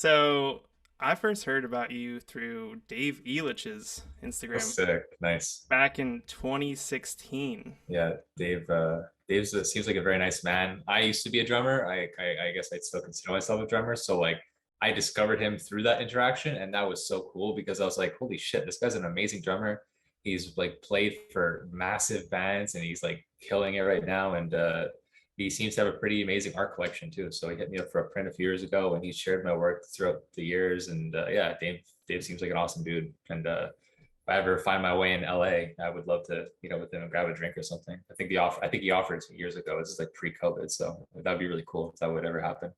So I first heard about you through Dave Elitch's That's Instagram sick. Nice. back in 2016. Yeah, Dave's seems like a very nice man. I used to be a drummer. I guess I'd still consider myself a drummer. So like I discovered him through that interaction, and that was so cool because I was like, holy shit, this guy's an amazing drummer. He's like played for massive bands and he's like killing it right now. And he seems to have a pretty amazing art collection too. So he hit me up for a print a few years ago and he shared my work throughout the years. And yeah, Dave seems like an awesome dude. And if I ever find my way in LA, I would love to, with him and grab a drink or something. I think he offered it years ago. This is like pre-COVID, so that'd be really cool if that would ever happen.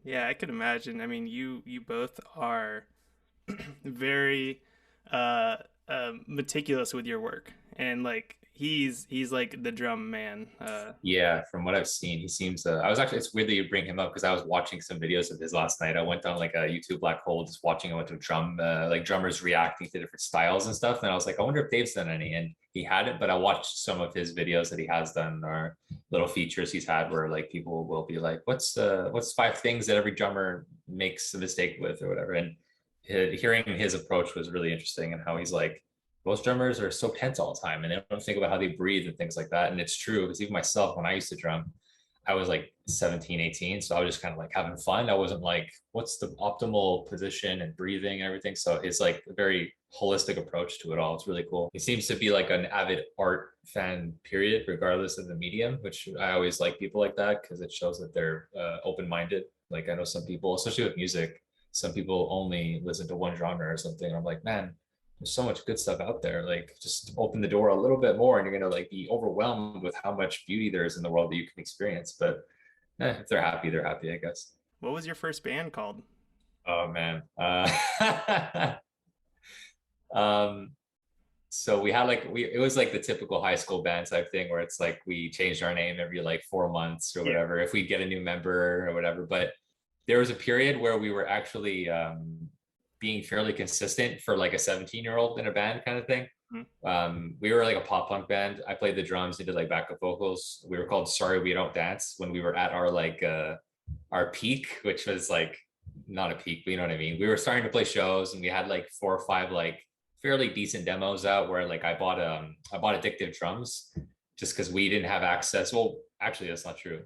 Yeah, I could imagine. I mean, you both are very uh, meticulous with your work, and like he's like the drum man. Yeah, from what I've seen, he seems. I was actually. It's weird that you bring him up because I was watching some videos of his last night. I went down like a YouTube black hole just watching a bunch of like drummers reacting to different styles and stuff. And I was like, I wonder if Dave's done any. And he hadn't, but I watched some of his videos that he has done or little features he's had where like people will be like, what's five things that every drummer makes a mistake with or whatever. And hearing his approach was really interesting and how he's like most drummers are so tense all the time and they don't think about how they breathe and things like that. And it's true because even myself, when I used to drum, I was like 17, 18. So I was just kind of like having fun. I wasn't like, what's the optimal position and breathing and everything. So it's like a very holistic approach to it all. It's really cool. He seems to be like an avid art fan, period, regardless of the medium, which I always like people like that because it shows that they're open-minded. Like I know some people, especially with music, some people only listen to one genre or something. I'm like, man, there's so much good stuff out there. Like just open the door a little bit more and you're gonna like be overwhelmed with how much beauty there is in the world that you can experience. But if they're happy, I guess. What was your first band called? Oh man. um so we had like we it was like the typical high school band type thing where it's like we changed our name every like 4 months or Yeah. whatever if we get a new member or whatever. But there was a period where we were actually being fairly consistent for like a 17-year-old in a band kind of thing. Mhm. We were like a pop punk band. I played the drums and did like backup vocals. We were called Sorry We Don't Dance when we were at our peak, which was like not a peak, but you know what I mean. We were starting to play shows and we had like 4 or 5 like fairly decent demos out where like I bought addictive drums just because we didn't have access. Well, actually that's not true.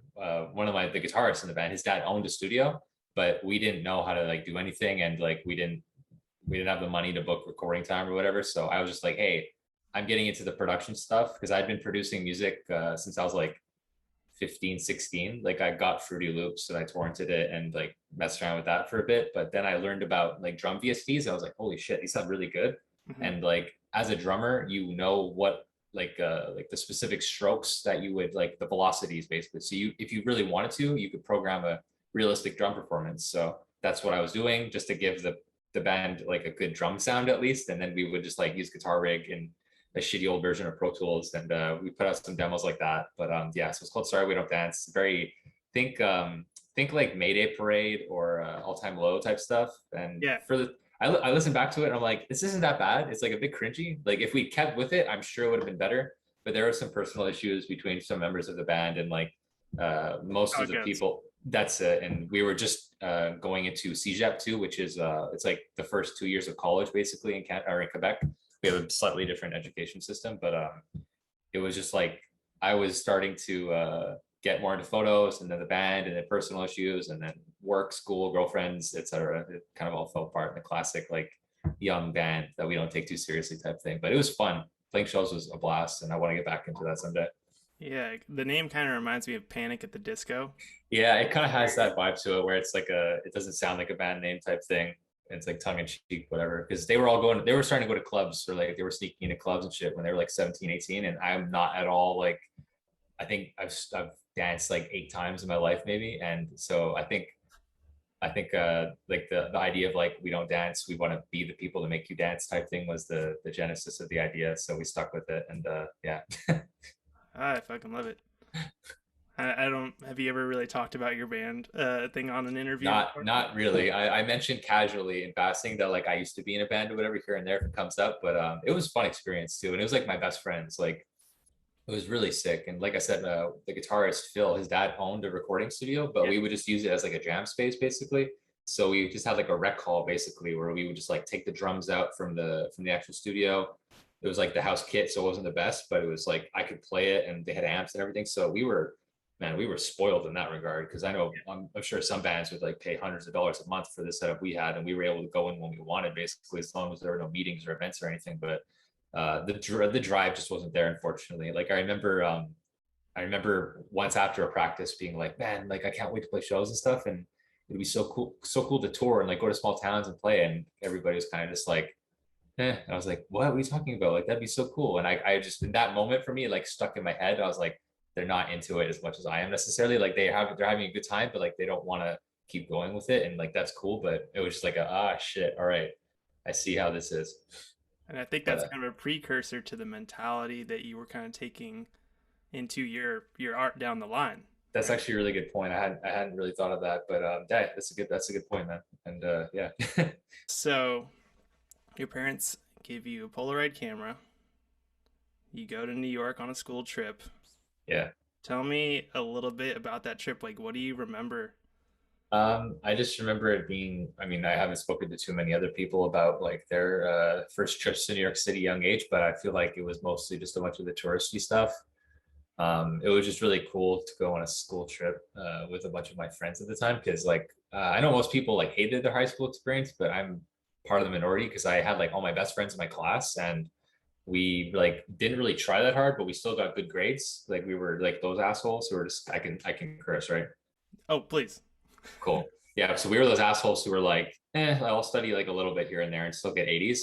One of the guitarists in the band, his dad owned a studio, but we didn't know how to like do anything and like we didn't have the money to book recording time or whatever. So I was just like, hey, I'm getting into the production stuff because I'd been producing music since I was like 15, 16. Like I got Fruity Loops and I torrented it and like messed around with that for a bit. But then I learned about like drum VSTs. I was like, holy shit, these sound really good. Mhm. And like as a drummer, you know what like the specific strokes that you would like the velocities basically. So you if you really wanted to, you could program a realistic drum performance. So that's what I was doing just to give the band like a good drum sound at least. And then we would just like use Guitar Rig and a shitty old version of Pro Tools, and we put out some demos like that. But yeah, so it's called Sorry We Don't Dance. Very think like Mayday Parade or All Time Low type stuff. And Yeah. I listened back to it and I'm like, this isn't that bad. It's like a bit cringy. Like if we kept with it, I'm sure it would have been better. But there were some personal issues between some members of the band and like most How of it the goes. people. That's it. And we were just going into CJAP 2, which is it's like the first 2 years of college basically in Canada or in Quebec. We have a slightly different education system, but it was just like I was starting to get more into photos and then the band and then personal issues and then work, school, girlfriends, etc. It kind of all fell apart in the classic like young band that we don't take too seriously type thing. But it was fun. Playing shows was a blast, and I want to get back into that someday. Yeah, the name kind of reminds me of Panic at the Disco. Yeah, it kind of has that vibe to it where it's like it doesn't sound like a band name type thing. It's like tongue in cheek, whatever. Because they were starting to go to clubs or like they were sneaking into clubs and shit when they were like 17, 18. And I'm not at all like, I think I've danced like 8 times in my life maybe. And so I think like the idea of like, we don't dance, we want to be the people to make you dance type thing was the genesis of the idea. So we stuck with it. And yeah. I fucking love it. I don't. Have you ever really talked about your band thing on an interview before? Not really. I mentioned casually in passing that like I used to be in a band or whatever here and there if it comes up, but it was a fun experience too, and it was like my best friends. Like it was really sick, and like I said, the guitarist Phil, his dad owned a recording studio, but Yeah. we would just use it as like a jam space basically. So we just had like a rec hall basically where we would just like take the drums out from the actual studio. It was like the house kit, so it wasn't the best, but it was like I could play it and they had amps and everything. So we were, man, we were spoiled in that regard because I know I'm sure some bands would like pay hundreds of dollars a month for the setup we had, and we were able to go in when we wanted, basically, as long as there were no meetings or events or anything. But the drive just wasn't there, unfortunately. Like I remember once after a practice being like, man, like I can't wait to play shows and stuff, and it'd be so cool to tour and like go to small towns and play, and everybody was kind of just like, eh. I was like, what are we talking about? Like that'd be so cool. And I just in that moment for me, it like stuck in my head. I was like, they're not into it as much as I am necessarily. Like they're having a good time, but like they don't want to keep going with it, and like that's cool. But it was just like shit. All right, I see how this is. And I think But that's kind of a precursor to the mentality that you were kind of taking into your art down the line, that's right? actually a really good point. I hadn't really thought of that, but yeah, that's a good point, man. And yeah, So your parents give you a Polaroid camera. You go to New York on a school trip. yeah. Tell me a little bit about that trip. Like, what do you remember? I just remember it being, I mean, I haven't spoken to too many other people about like their first trips to New York City young age, but I feel like it was mostly just a bunch of the touristy stuff. It was just really cool to go on a school trip with a bunch of my friends at the time because like I know most people like hated their high school experience, but I'm part of the minority because I had like all my best friends in my class and we like didn't really try that hard, but we still got good grades. Like we were like those assholes who were just I can curse, right? Oh, please. Cool. Yeah. So we were those assholes who were like, I'll study like a little bit here and there and still get 80s.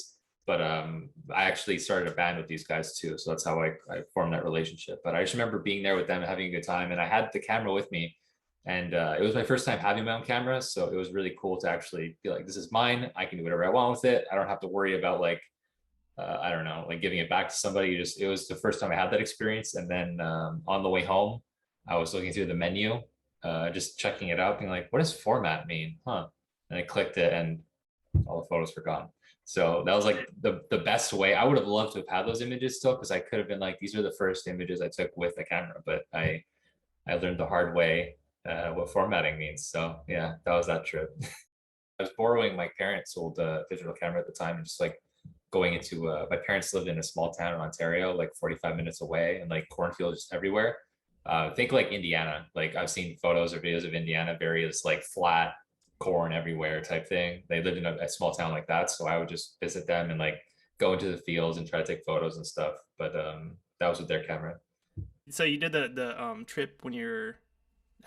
But I actually started a band with these guys too. So that's how I formed that relationship. But I just remember being there with them and having a good time. And I had the camera with me. And it was my first time having my own camera. So it was really cool to actually be like, this is mine. I can do whatever I want with it. I don't have to worry about like, I don't know, like giving it back to somebody. It was the first time I had that experience. And then on the way home, I was looking through the menu, just checking it out, being like, what does format mean? Huh. And I clicked it and all the photos were gone. So that was like the best way. I would have loved to have had those images still because I could have been like, these are the first images I took with the camera, but I learned the hard way what formatting means. So yeah, that was that trip. I was borrowing my parents' old digital camera at the time and just like going into my parents lived in a small town in Ontario, like 45 minutes away, and like cornfields just everywhere. Think like Indiana. Like I've seen photos or videos of Indiana, various like flat corn everywhere type thing. They lived in a small town like that, so I would just visit them and like go into the fields and try to take photos and stuff. But that was with their camera. So you did the trip when you're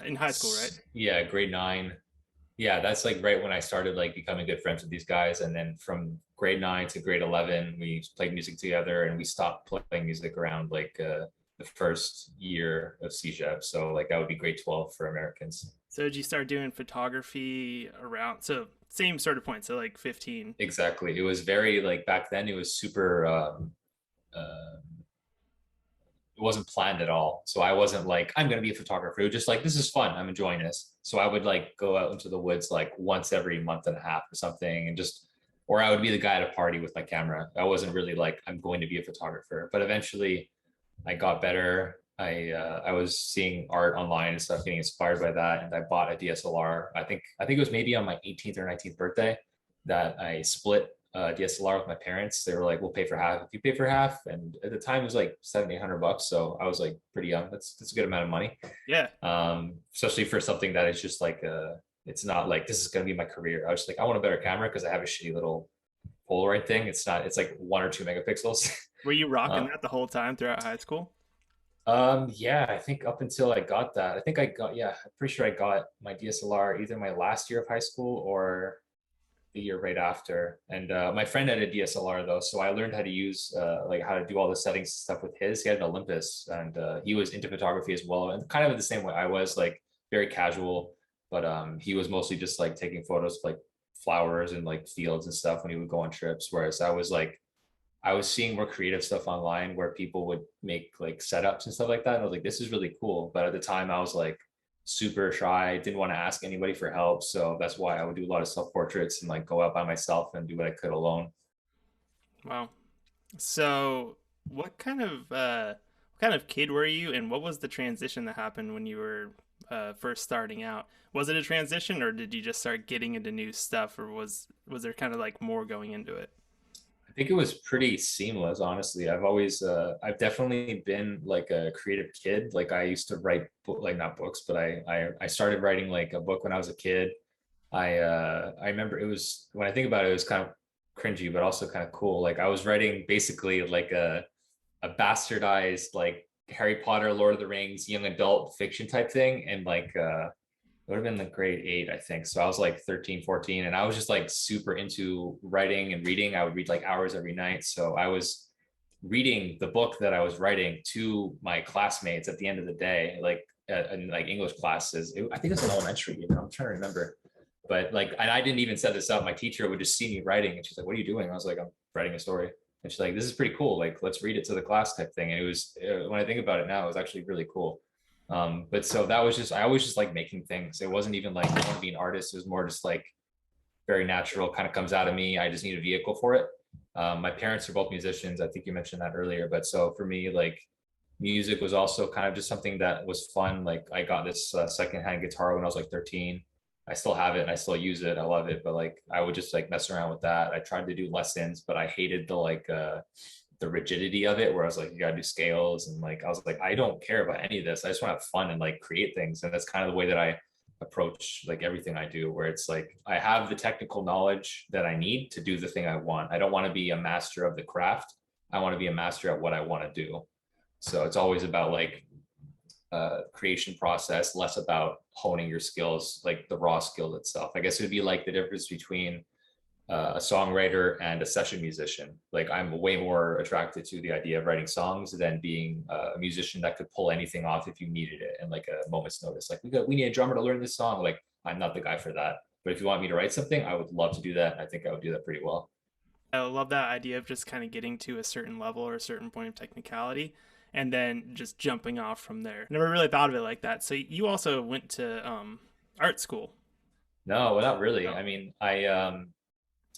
in high school, right? Yeah, grade 9. Yeah, that's like right when I started like becoming good friends with these guys. And then from grade 9 to grade 11, we played music together and we stopped playing music around like the first year of CJEP. So like that would be grade 12 for Americans. So did you start doing photography around, so same sort of point, so like 15? Exactly. It was very like back then it was super uh, it wasn't planned at all. So I wasn't like, I'm going to be a photographer. It was just like, this is fun. I'm enjoying this. So I would like go out into the woods like once every month and a half or something and just, or I would be the guy at a party with my camera. I wasn't really like, I'm going to be a photographer. But eventually I got better. I was seeing art online and stuff, getting inspired by that. And I bought a DSLR. I think it was maybe on my 18th or 19th birthday that I split DSLR with my parents. They were like, "We'll pay for half if you pay for half." And at the time, it was like $700-800. So I was like pretty young. That's a good amount of money, Yeah. especially for something that is just like it's not like this is gonna be my career. I was just like, I want a better camera because I have a shitty little Polaroid thing. It's not. It's like 1 or 2 megapixels. Were you rocking uh, that the whole time throughout high school? yeah, I think up until I got that, I think I got yeah, I'm pretty sure I got my DSLR either my last year of high school or the year right after. And my friend had a DSLR though, so I learned how to use like how to do all the settings stuff with his. He had an Olympus, and he was into photography as well, and kind of the same way I was, like very casual. But he was mostly just like taking photos of like flowers and like fields and stuff when he would go on trips. Whereas I was like, I was seeing more creative stuff online where people would make like setups and stuff like that. And I was like, this is really cool. But at the time, I was like super shy, didn't want to ask anybody for help. So that's why I would do a lot of self portraits and like go out by myself and do what I could alone. Wow. So what kind of kid were you, and what was the transition that happened when you were first starting out. Was it a transition, or did you just start getting into new stuff, or was there kind of like more going into it? I think it was pretty seamless, honestly. I've definitely been like a creative kid. Like I used to write like not books, but I started writing like a book when I was a kid. I remember it was, when I think about it, it was kind of cringy, but also kind of cool. Like I was writing basically like a bastardized like Harry Potter, Lord of the Rings, young adult fiction type thing. And like it would have been like grade 8, I think. So I was like 13, 14, and I was just like super into writing and reading. I would read like hours every night. So I was reading the book that I was writing to my classmates at the end of the day, like in like English classes. I think it was in elementary, I'm trying to remember. But like, and I didn't even set this up. My teacher would just see me writing and she's like, "What are you doing?" I was like, "I'm writing a story." And she's like, "This is pretty cool. Like, let's read it to the class," type thing. And it was, when I think about it now, it was actually really cool. But so that was just, I always just like making things. It wasn't even like I want to be an artist. It was more just like very natural, kind of comes out of me. I just need a vehicle for it. My parents are both musicians. I think you mentioned that earlier. But so for me, like music was also kind of just something that was fun. Like I got this secondhand guitar when I was like 13. I still have it and I still use it. I love it. But like I would just like mess around with that. I tried to do lessons, but I hated the rigidity of it, where I was like, you gotta do scales. And like I was like, I don't care about any of this. I just want to have fun and like create things. And that's kind of the way that I approach like everything I do, where it's like I have the technical knowledge that I need to do the thing I want. I don't want to be a master of the craft. I want to be a master at what I want to do. So it's always about like creation process, less about honing your skills, like the raw skill itself. I guess it would be like the difference between a songwriter and a session musician. Like I'm way more attracted to the idea of writing songs than being a musician that could pull anything off if you needed it in like a moment's notice. Like we need a drummer to learn this song. Like I'm not the guy for that. But if you want me to write something, I would love to do that. I think I would do that pretty well. I love that idea of just kind of getting to a certain level or a certain point of technicality and then just jumping off from there. Never really thought of it like that. So you also went to art school. No, well, not really. I mean,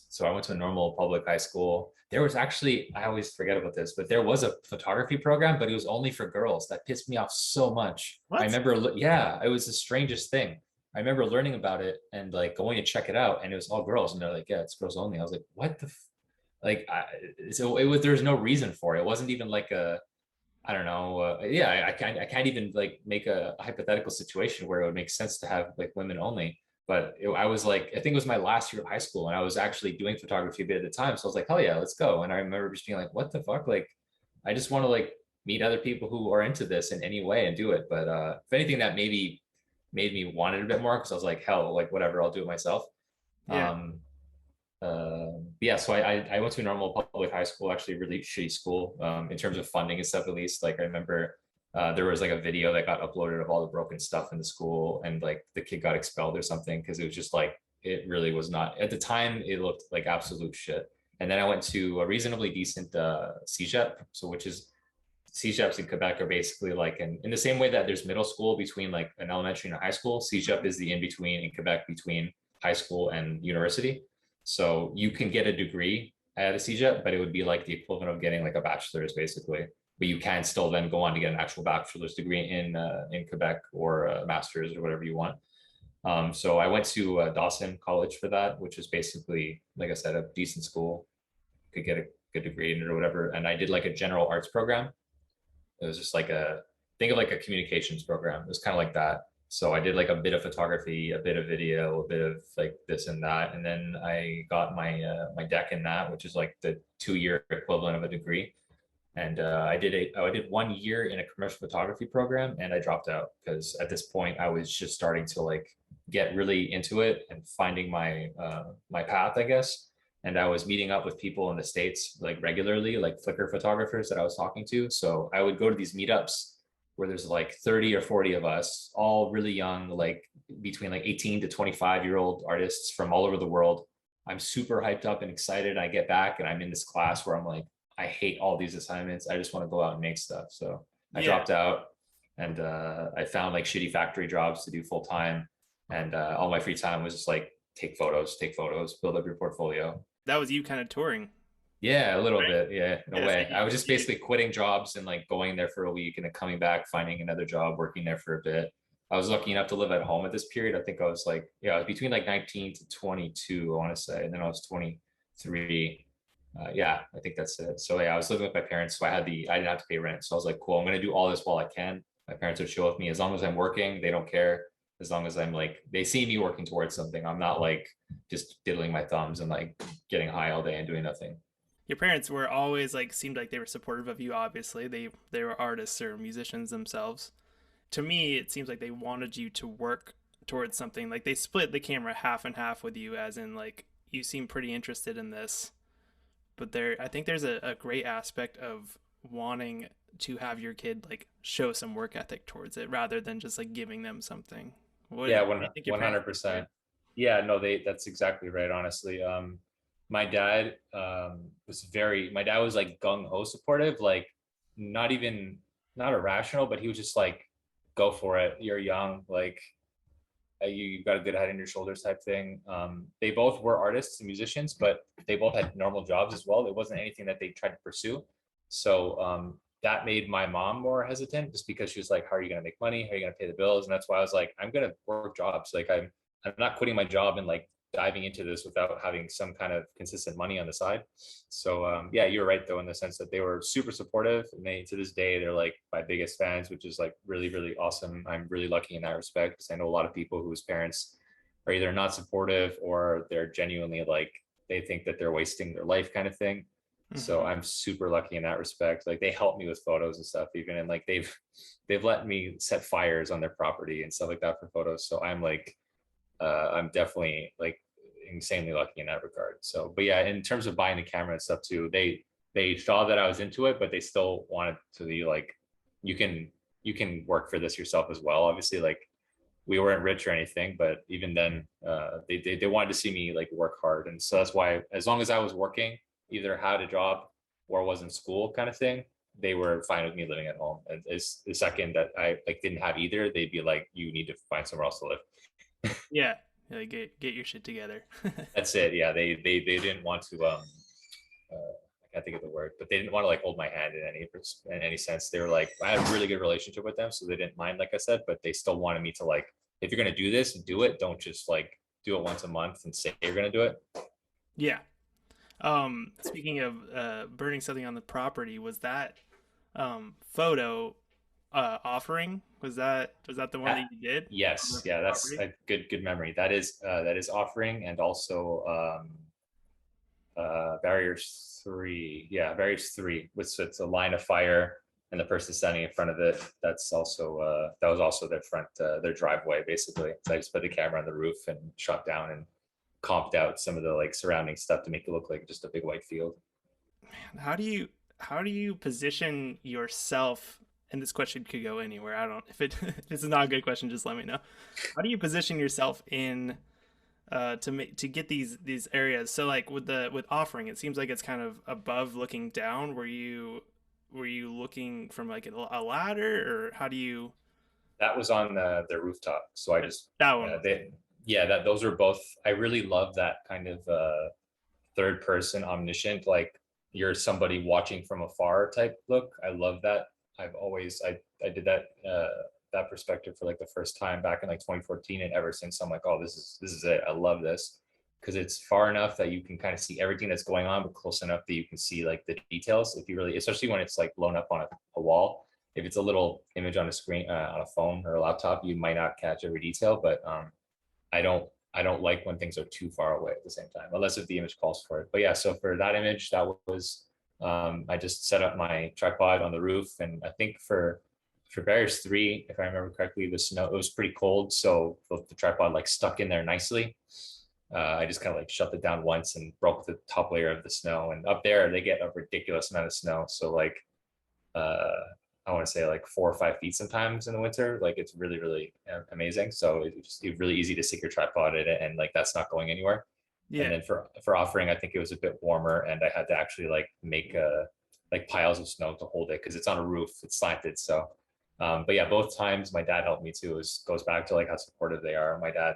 so I went to a normal public high school. There was actually, I always forget about this, but there was a photography program, but it was only for girls. That pissed me off so much. I What? remember, yeah, it was the strangest thing. I remember learning about it and like going to check it out, and it was all girls, and they're like, "Yeah, it's girls only." I was like, "What the?" Like, so it was. There's no reason for it. It wasn't even like a, I don't know. Yeah, I can't even like make a hypothetical situation where it would make sense to have like women only. But I was like, I think it was my last year of high school, and I was actually doing photography a bit at the time. So I was like, hell yeah, let's go. And I remember just being like, what the fuck? Like, I just want to like meet other people who are into this in any way and do it. But if anything, that maybe made me want it a bit more, because I was like, hell, like whatever, I'll do it myself. Yeah. Um, yeah, so I went to a normal public high school, actually really shitty school, in terms of funding and stuff, at least. Like I remember there was like a video that got uploaded of all the broken stuff in the school, and like the kid got expelled or something because it was just like, it really was not, at the time it looked like absolute shit. And then I went to a reasonably decent CJEP, so which is, CJEPs in Quebec are basically like in the same way that there's middle school between like an elementary and a high school, CJEP is the in between in Quebec between high school and university. So you can get a degree at a CJEP, but it would be like the equivalent of getting like a bachelor's basically. But you can still then go on to get an actual bachelor's degree in Quebec, or a master's or whatever you want. So I went to Dawson College for that, which is basically, like I said, a decent school. Could get a good degree in it or whatever. And I did like a general arts program. It was just like think of like a communications program. It was kind of like that. So I did like a bit of photography, a bit of video, a bit of like this and that. And then I got my deck in that, which is like the 2-year equivalent of a degree. And I did 1 year in a commercial photography program, and I dropped out because at this point I was just starting to like get really into it and finding my path, I guess. And I was meeting up with people in the States like regularly, like Flickr photographers that I was talking to. So I would go to these meetups where there's like 30 or 40 of us, all really young, like between like 18 to 25-year-old artists from all over the world. I'm super hyped up and excited. I get back and I'm in this class where I'm like, I hate all these assignments. I just want to go out and make stuff. So I Yeah. dropped out, and I found like shitty factory jobs to do full time. And all my free time was just like take photos, build up your portfolio. That was you kind of touring, Yeah, a little right? bit. Yeah, in a Yeah. So way. I was just basically quitting jobs and like going there for a week and then coming back, finding another job, working there for a bit. I was lucky enough to live at home at this period. I think I was like, yeah, between like 19 to 22, I want to say. And then I was 23. Yeah, I think that's it. So yeah, I was living with my parents. So I didn't have to pay rent. So I was like, cool, I'm going to do all this while I can. My parents are chill with me. As long as I'm working, they don't care. As long as I'm like, they see me working towards something. I'm not like just diddling my thumbs and like getting high all day and doing nothing. Your parents were always like seemed like they were supportive of you. Obviously, they were artists or musicians themselves. To me, it seems like they wanted you to work towards something. Like they split the camera half and half with you, as in like you seem pretty interested in this. But I think there's a great aspect of wanting to have your kid like show some work ethic towards it rather than just like giving them something. Yeah, What do you think your parents did there? 100%. Yeah, no, that's exactly right, honestly. My dad my dad was like gung ho supportive, like not even, not irrational, but he was just like, go for it. You're young, like you got a good head on your shoulders type thing. They both were artists and musicians, but they both had normal jobs as well. It wasn't anything that they tried to pursue. So that made my mom more hesitant, just because she was like, how are you going to make money? How are you going to pay the bills? And that's why I was like, I'm going to work jobs. Like I'm not quitting my job and like diving into this without having some kind of consistent money on the side. So yeah, you're right though, in the sense that they were super supportive, and they, to this day, they're like my biggest fans, which is like really, really awesome. I'm really lucky in that respect, because I know a lot of people whose parents are either not supportive or they're genuinely like, they think that they're wasting their life kind of thing. So Mm-hmm. I'm super lucky in that respect. Like they help me with photos and stuff even, and like they've let me set fires on their property and stuff like that for photos. So I'm like I'm definitely like insanely lucky in that regard. So, but yeah, in terms of buying the camera and stuff too, they saw that I was into it, but they still wanted to be like, you can work for this yourself as well. Obviously, like we weren't rich or anything, but even then, they wanted to see me like work hard, and so that's why, as long as I was working, either had a job or was in school, kind of thing, they were fine with me living at home. And it's the second that I like didn't have either, they'd be like, you need to find somewhere else to live. Yeah, like get your shit together. That's it. Yeah, they didn't want to I can't think of the word, but they didn't want to like hold my hand in any sense. They were like, I had a really good relationship with them, so they didn't mind, like I said, but they still wanted me to like, if you're gonna do this, do it. Don't just like do it once a month and say you're gonna do it. Yeah. Speaking of burning something on the property, was that photo offering? Was that the one Ah, that you did on yes, the yeah, that's property? a good memory. That is offering, and also barriers three. Yeah, barriers three, which it's a line of fire and the person standing in front of it. That's also that was also their front their driveway basically. So I just put the camera on the roof and shot down and comped out some of the like surrounding stuff to make it look like just a big white field. How do you position yourself? And this question could go anywhere. I don't if it if it's not a good question, just let me know. How do you position yourself in to get these areas? So like with offering, it seems like it's kind of above looking down. Were you looking from like a ladder, or how do you? That was on the rooftop. So I just That one was it. they yeah, that those are both. I really love that kind of third person omniscient, like you're somebody watching from afar type look. I love that. I did that that perspective for like the first time back in like 2014, and ever since I'm like, oh, this is it. I love this, because it's far enough that you can kind of see everything that's going on, but close enough that you can see like the details. If you really, especially when it's like blown up on a wall. If it's a little image on a screen on a phone or a laptop, you might not catch every detail. But I don't like when things are too far away at the same time, unless if the image calls for it. But yeah, so for that image, that was I just set up my tripod on the roof, and I think for Bears three, if I remember correctly, the snow, it was pretty cold, so the tripod like stuck in there nicely. I just kind of like shut it down once and broke the top layer of the snow. And up there, they get a ridiculous amount of snow. So like uh, I want to say like 4 or 5 feet sometimes in the winter. Like it's really, really amazing. So it's really easy to stick your tripod in it, and like that's not going anywhere. And Yeah. then for offering, I think it was a bit warmer, and I had to actually like make like piles of snow to hold it, because it's on a roof, it's slanted. So, but yeah, both times my dad helped me too. It goes back to like how supportive they are. My dad,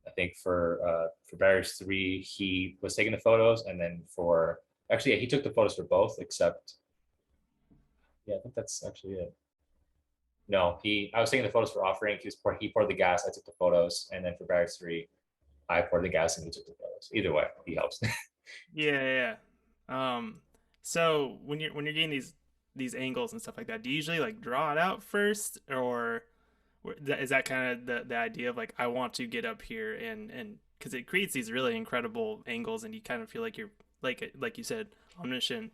I think for Barriers three, he was taking the photos, and then for actually, yeah, he took the photos for both, except yeah, I think that's actually it. No, I was taking the photos for offering. He poured the gas, I took the photos, and then for bags three, I poured the gas and he took the photos. Either way, he helps. Yeah, yeah, yeah. So when you're getting these angles and stuff like that, do you usually like draw it out first, or is that kind of the idea of like I want to get up here and because it creates these really incredible angles and you kind of feel like you're like you said omniscient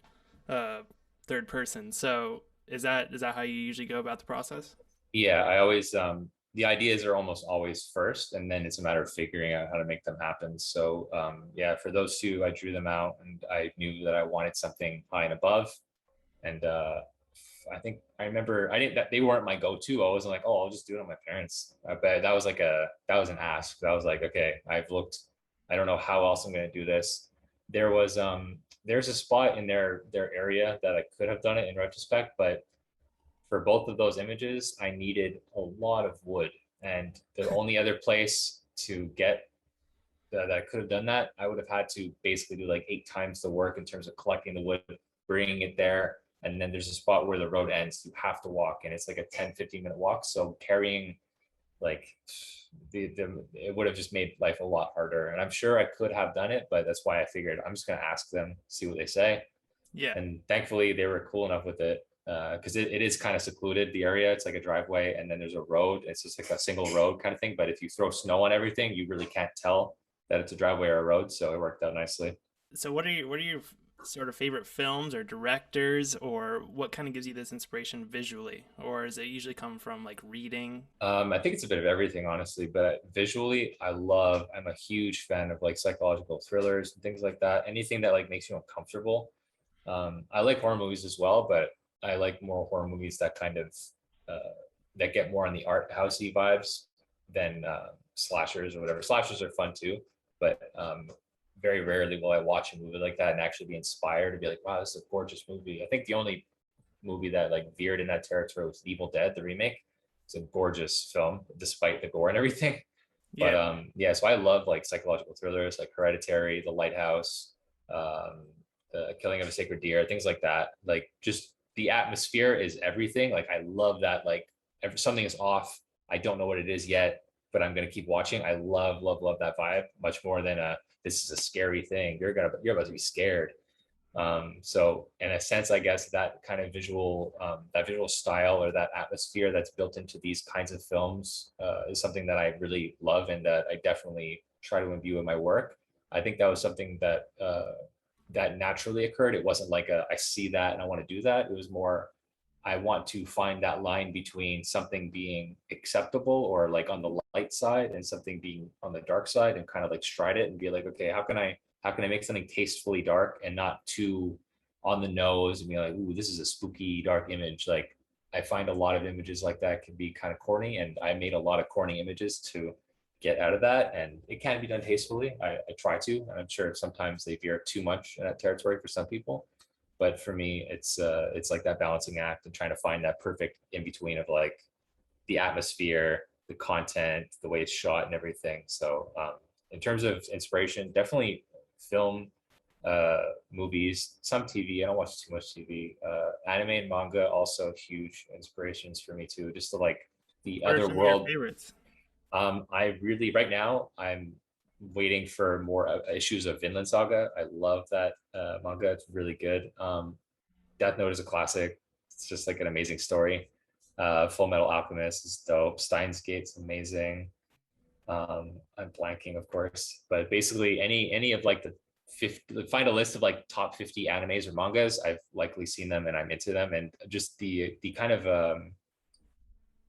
uh third person. So is that how you usually go about the process? Yeah, I always the ideas are almost always first, and then it's a matter of figuring out how to make them happen. So yeah, for those two, I drew them out, and I knew that I wanted something high and above. And I think I remember I didn't that they weren't my go-to. I wasn't like, oh, I'll just do it on my parents. But that was an ask. That was like, okay, I've looked. I don't know how else I'm gonna do this. There was there's a spot in their area that I could have done it in retrospect, but for both of those images, I needed a lot of wood. And the only other place to get that I could have done that, I would have had to basically do like 8 times the work in terms of collecting the wood, bringing it there. And then there's a spot where the road ends. You have to walk, and it's like a 10-15 minute walk. So carrying like it would have just made life a lot harder. And I'm sure I could have done it, but that's why I figured I'm just going to ask them, see what they say. Yeah. And thankfully they were cool enough with it, because it is kind of secluded, the area. It's like a driveway and then there's a road. It's just like a single road kind of thing, but if you throw snow on everything, you really can't tell that it's a driveway or a road, so it worked out nicely. So what are your sort of favorite films or directors, or what kind of gives you this inspiration visually, or does it usually come from like reading? I think it's a bit of everything, honestly, but visually, I'm a huge fan of like psychological thrillers and things like that. Anything that like makes you uncomfortable. I like horror movies as well, but I like more horror movies that kind of uh, that get more on the art housey vibes than slashers or whatever. Slashers are fun too, but very rarely will I watch a movie like that and actually be inspired to be like, wow, this is a gorgeous movie. I think the only movie that like veered in that territory was Evil Dead, the remake. It's a gorgeous film, despite the gore and everything. But Yeah. yeah, so I love like psychological thrillers like Hereditary, The Lighthouse, the Killing of a Sacred Deer, things like that. Like just the atmosphere is everything. Like I love that. Like if something is off, I don't know what it is yet, but I'm gonna keep watching. I love that vibe much more than a this is a scary thing. You're about to be scared. So in a sense, I guess that visual style or that atmosphere that's built into these kinds of films is something that I really love and that I definitely try to imbue in my work. I think that was something that naturally occurred. It wasn't like I see that and I want to do that. It was more I want to find that line between something being acceptable or like on the light side and something being on the dark side and kind of like stride it and be like, okay, how can I make something tastefully dark and not too on the nose and be like, ooh, this is a spooky dark image. Like I find a lot of images like that can be kind of corny, and I made a lot of corny images to get out of that, and it can be done tastefully. I try to, and I'm sure sometimes they veer too much in that territory for some people. But for me, it's like that balancing act and trying to find that perfect in between of like the atmosphere, the content, the way it's shot, and everything. So in terms of inspiration, definitely film, movies, some TV. I don't watch too much TV. Anime and manga also huge inspirations for me too. Just to like the What are other some of your world. favorites? I really right now I'm waiting for more issues of Vinland Saga. I love that manga. It's really good. Death Note is a classic. It's just like an amazing story. Full Metal Alchemist is dope. Steins Gate's amazing. I'm blanking, of course, but basically any of like the 50, find a list of like top 50 animes or mangas. I've likely seen them and I'm into them, and just the kind of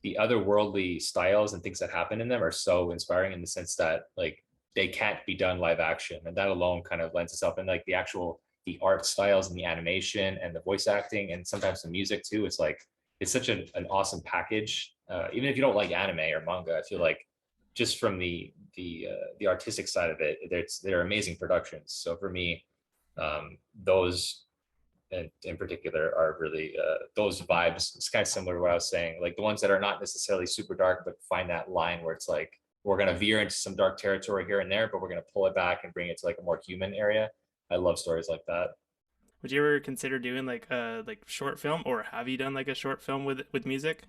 the otherworldly styles and things that happen in them are so inspiring in the sense that like they can't be done live action, and that alone kind of lends itself. And like the art styles and the animation and the voice acting and sometimes the music too, it's like it's such an awesome package. Even if you don't like anime or manga, I feel like just from the artistic side of it, they're amazing productions. So for me, those in particular are really those vibes. It's kind of similar to what I was saying, like the ones that are not necessarily super dark, but find that line where it's like we're gonna veer into some dark territory here and there, but we're gonna pull it back and bring it to like a more human area. I love stories like that. Would you ever consider doing like a short film, or have you done like a short film with music?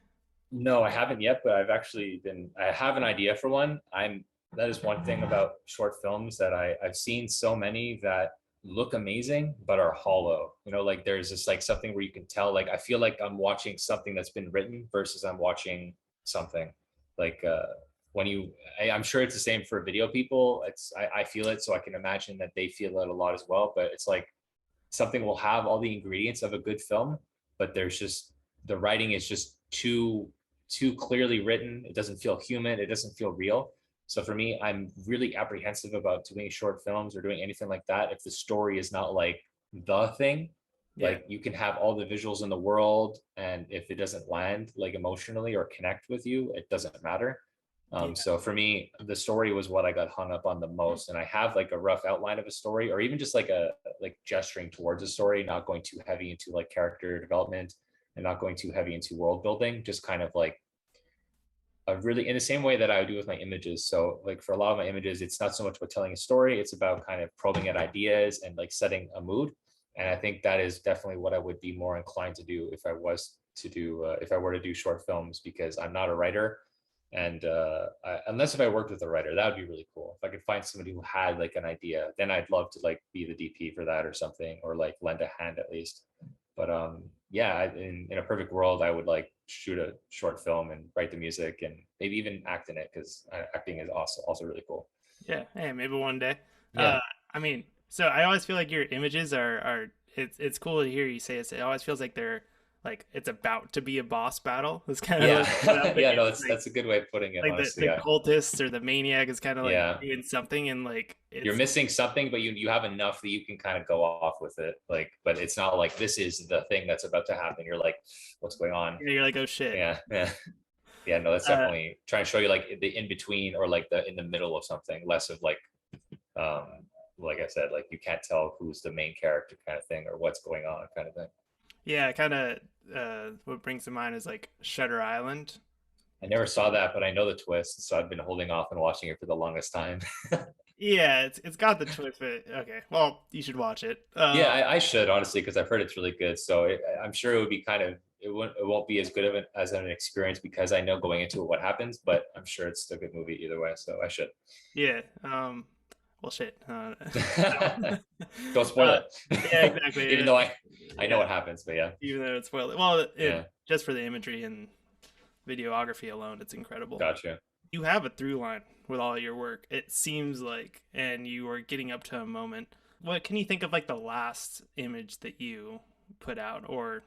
No, I haven't yet, but I have an idea for one. That is one thing about short films that I've seen so many that look amazing, but are hollow. Like there's just like something where you can tell, like, I feel like I'm watching something that's been written versus I'm watching something like, when I'm sure it's the same for video people. I feel it. So I can imagine that they feel it a lot as well, but it's like something will have all the ingredients of a good film, but the writing is just too clearly written. It doesn't feel human. It doesn't feel real. So for me, I'm really apprehensive about doing short films or doing anything like that if the story is not like the thing. Yeah. Like you can have all the visuals in the world, and if it doesn't land like emotionally or connect with you, it doesn't matter. Yeah. So for me, the story was what I got hung up on the most. And I have like a rough outline of a story, or even just like gesturing towards a story, not going too heavy into like character development and not going too heavy into world building, just kind of like really in the same way that I would do with my images. So like for a lot of my images, it's not so much about telling a story, it's about kind of probing at ideas and like setting a mood. And I think that is definitely what I would be more inclined to do if I if I were to do short films, because I'm not a writer. And unless if I worked with a writer, that would be really cool. If I could find somebody who had like an idea, then I'd love to like be the DP for that or something, or like lend a hand at least. But yeah, in a perfect world, I would like shoot a short film and write the music and maybe even act in it, because acting is also really cool. Yeah. Hey, maybe one day. Yeah, I mean, so I always feel like your images are it's cool to hear you say it. It always feels like they're like it's about to be a boss battle. It's kind of like what I'm yeah, yeah. thinking. No, that's a good way of putting it. Like Honestly, the yeah, cultist or the maniac is kind of like yeah. doing something and like You're it's missing something, but you have enough that you can kind of go off with it. Like, but it's not like this is the thing that's about to happen. You're like, what's going on? you're like, oh shit. Yeah, yeah. Yeah, no, that's Uh, definitely trying to show you like the in between, or like the in the middle of something, less of um like I said, like you can't tell who's the main character kind of thing, or what's going on kind of thing. yeah, kind of. What brings to mind is like Shutter Island. I never saw that, but I know the twist, so I've been holding off and watching it for the longest time. Yeah, it's got the twist, but okay. Well, you should watch it. Yeah, I should honestly, because I've heard it's really good. So I'm sure it would be kind of it won't be as good of as an experience because I know going into it what happens, but I'm sure it's a good movie either way. So I should. Yeah. Well, shit. Don't spoil Yeah, it. exactly. Even though I know Yeah, what happens, but yeah, even though it's spoiled. Well, yeah, just for the imagery and videography alone, it's incredible. gotcha. You have a through line with all your work. It seems like, and you are getting up to a moment. What can you think of like the last image that you put out, or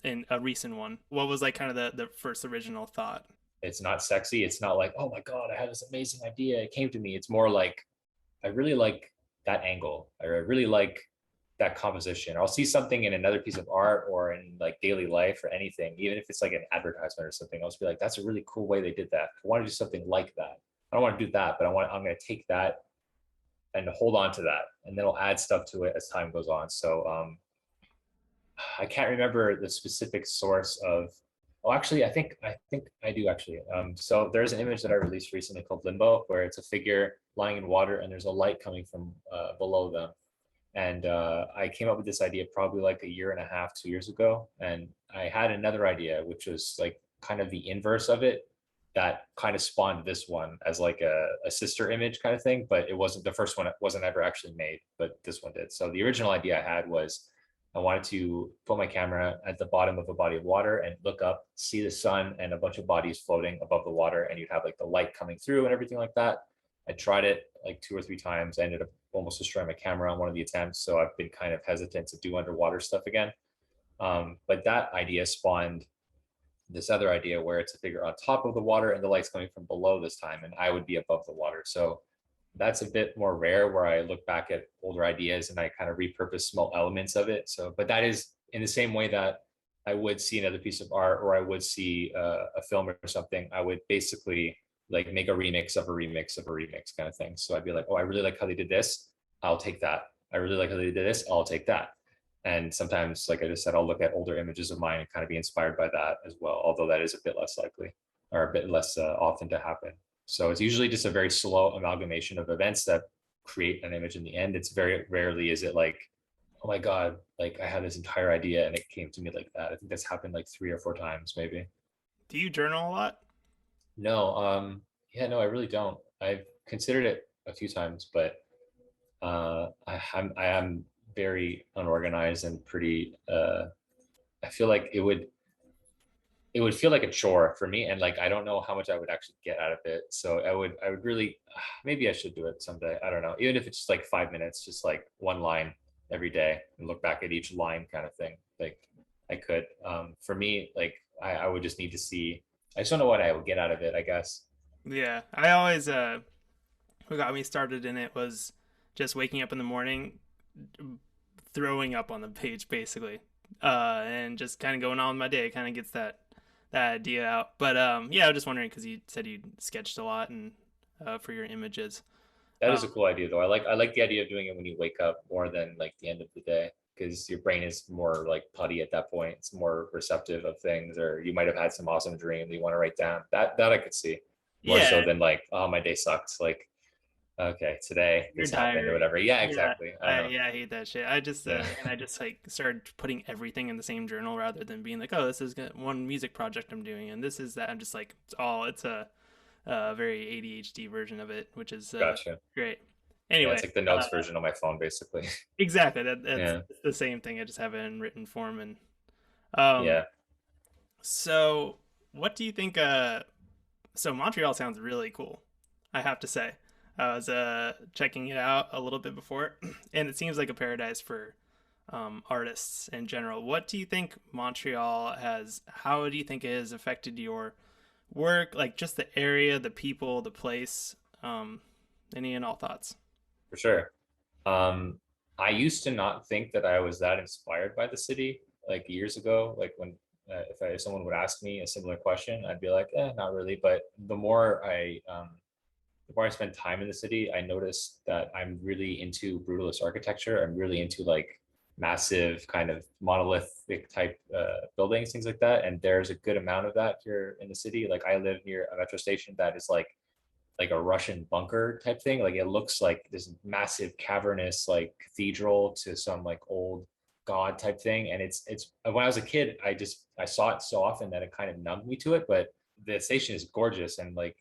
in a recent one? What was like kind of the first original thought? It's not sexy. It's not like, oh my God, I had this amazing idea. It came to me. It's more like, I really like that angle. I really like that composition. I'll see something in another piece of art or in like daily life or anything, even if it's like an advertisement or something. I'll just be like, that's a really cool way they did that. I want to do something like that. I don't want to do that, but I'm going to take that and hold on to that. And then I'll add stuff to it as time goes on. So I can't remember the specific source of. Oh, actually, I think I do actually. So there's an image that I released recently called Limbo, where it's a figure lying in water and there's a light coming from below them. And I came up with this idea probably like a year and a half, 2 years ago. And I had another idea, which was like kind of the inverse of it, that kind of spawned this one as like a sister image kind of thing. But it wasn't the first one, it wasn't ever actually made, but this one did. So the original idea I had was I wanted to put my camera at the bottom of a body of water and look up, see the sun and a bunch of bodies floating above the water, and you'd have like the light coming through and everything like that. I tried it like 2 or 3 times. I ended up almost destroying my camera on one of the attempts, so I've been kind of hesitant to do underwater stuff again. But that idea spawned this other idea where it's a figure on top of the water and the light's coming from below this time, and I would be above the water. So that's a bit more rare, where I look back at older ideas and I kind of repurpose small elements of it. So, but that is in the same way that I would see another piece of art, or I would see a film or something. I would basically like make a remix of a remix of a remix kind of thing. So I'd be like, oh, I really like how they did this. I'll take that. I really like how they did this. I'll take that. And sometimes, like I just said, I'll look at older images of mine and kind of be inspired by that as well, although that is a bit less likely, or a bit less often to happen. So it's usually just a very slow amalgamation of events that create an image in the end. It's very rarely is it like, oh my God, like I had this entire idea and it came to me like that. I think that's happened like 3 or 4 times maybe. Do you journal a lot? No, yeah, no, I really don't. I've considered it a few times, but I am very unorganized and pretty. I feel like it would feel like a chore for me, and like I don't know how much I would actually get out of it. So I would really maybe I should do it someday. I don't know, even if it's just like 5 minutes, just like one line every day, and look back at each line kind of thing. Like I could. For me, like I would just need to see. I just don't know what I would get out of it, I guess. Yeah, I always what got me started in it was just waking up in the morning, throwing up on the page basically, and just kind of going on with my day. Kind of gets that idea out. But yeah, I was just wondering because you said you sketched a lot and for your images. That is a Um, cool idea though. I like the idea of doing it when you wake up more than like the end of the day, because your brain is more like putty at that point. It's more receptive of things, or you might have had some awesome dream that you want to write down. That I could see more so yeah, than like, oh, my day sucks. Like, okay, today your this happened or diary. whatever. Yeah, Yeah, exactly. I don't know. I hate that shit. I just Yeah. and I just like started putting everything in the same journal rather than being like, oh, this is one music project I'm doing, and this is that. I'm just like, it's a very ADHD version of it, which is Gotcha. great. Yeah, Anyway, it's like the notes version on my phone, basically. exactly. That's Yeah. the same thing. I just have it in written form. And um, Yeah. so what do you think? So Montreal sounds really cool. I have to say, I was checking it out a little bit before, and it seems like a paradise for artists in general. What do you think Montreal has? How do you think it has affected your work? Like just the area, the people, the place. Any and all thoughts? For sure. Um, I used to not think that I was that inspired by the city like years ago. Like when if someone would ask me a similar question, I'd be like, not really. But the more I spend time in the city, I noticed that I'm really into brutalist architecture. I'm really into like massive kind of monolithic type buildings, things like that. And there's a good amount of that here in the city. Like I live near a metro station that is like a Russian bunker type thing. Like it looks like this massive cavernous like cathedral to some like old god type thing. And it's when I was a kid, I saw it so often that it kind of numbed me to it. But the station is gorgeous, and like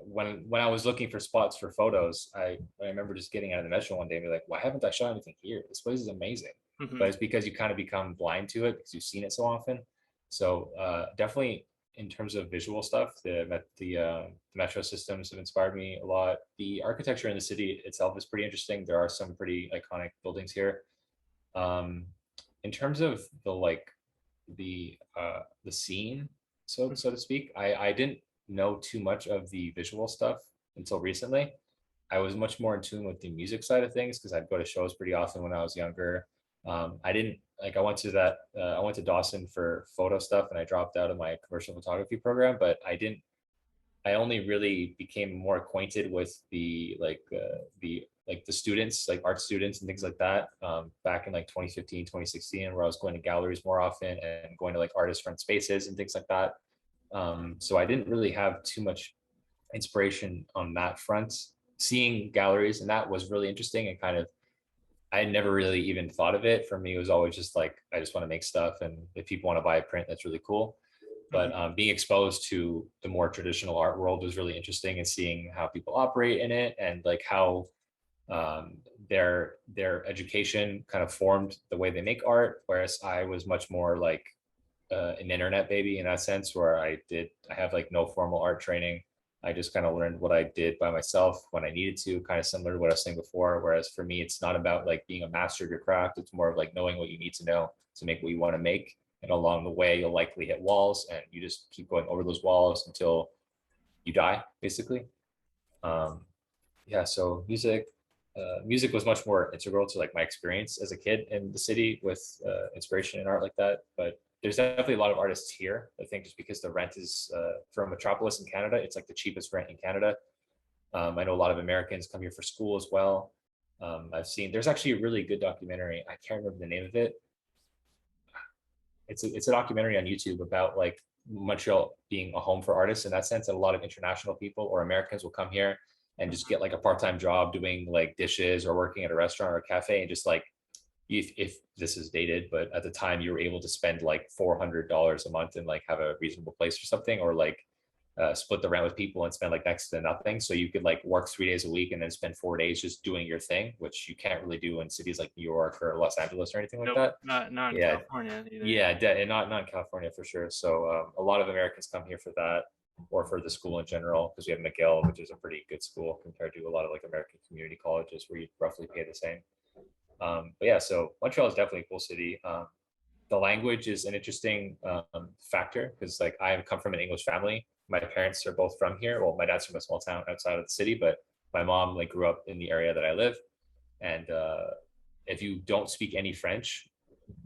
when I was looking for spots for photos, I remember just getting out of the metro one day and be like, why haven't I shot anything here? This place is amazing. Hmm. But it's because you kind of become blind to it because you've seen it so often. So definitely in terms of visual stuff, the metro systems have inspired me a lot. The architecture in the city itself is pretty interesting. There are some pretty iconic buildings here. Um, in terms of the scene, so to speak, I didn't know too much of the visual stuff until recently. I was much more in tune with the music side of things because I'd go to shows pretty often when I was younger. I didn't like I went to Dawson for photo stuff, and I dropped out of my commercial photography program, but I only really became more acquainted with the students, like art students and things like that, back in like 2015, 2016, where I was going to galleries more often and going to like artist friend spaces and things like that. So I didn't really have too much inspiration on that front. Seeing galleries and that was really interesting, and kind of I had never really even thought of it. For me, it was always just like I just want to make stuff, and if people want to buy a print, that's really cool. Hmm. But being exposed to the more traditional art world was really interesting, and seeing how people operate in it, and like how um, their education kind of formed the way they make art. Whereas I was much more like an internet baby in that sense, where I have like no formal art training. I just kind of learned what I did by myself when I needed to, kind of similar to what I was saying before. Whereas for me, it's not about like being a master of your craft. It's more of like knowing what you need to know to make what you want to make. And along the way, you'll likely hit walls, and you just keep going over those walls until you die, basically. Um, yeah, so music was much more integral to like my experience as a kid in the city with inspiration and art like that. But there's definitely a lot of artists here. I think just because the rent is for a metropolis in Canada, it's like the cheapest rent in Canada. I know a lot of Americans come here for school as well. I've seen there's actually a really good documentary. I can't remember the name of it. It's a documentary on YouTube about like Montreal being a home for artists in that sense, that a lot of international people or Americans will come here and just get like a part-time job doing like dishes or working at a restaurant or a cafe and just like if this is dated, but at the time you were able to spend like $400 a month and like have a reasonable place or something, or like split the rent with people and spend like next to nothing. So you could like work 3 days a week and then spend 4 days just doing your thing, which you can't really do in cities like New York or Los Angeles or anything like Nope, that. not in Yeah, California either. yeah, and not in California for sure. So a lot of Americans come here for that, or for the school in general, because we have McGill, which is a pretty good school compared to a lot of like American community colleges where you roughly pay the same. But yeah, so Montreal is definitely a cool city. The language is an interesting factor because like I come from an English family. My parents are both from here. Well, my dad's from a small town outside of the city, but my mom like grew up in the area that I live. And if you don't speak any French,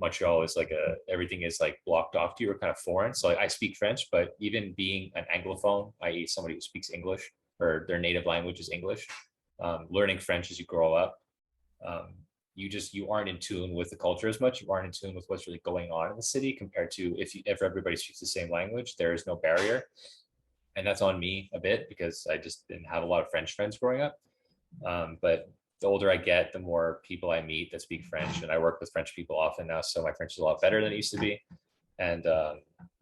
Montreal is like everything is like blocked off to you or kind of foreign. So like, I speak French, but even being an Anglophone, i.e., somebody who speaks English or their native language is English, learning French as you grow up, um, you aren't in tune with the culture as much. You aren't in tune with what's really going on in the city compared to if everybody speaks the same language, there is no barrier, and that's on me a bit because I just didn't have a lot of French friends growing up. But the older I get, the more people I meet that speak French, and I work with French people often now, so my French is a lot better than it used to be. And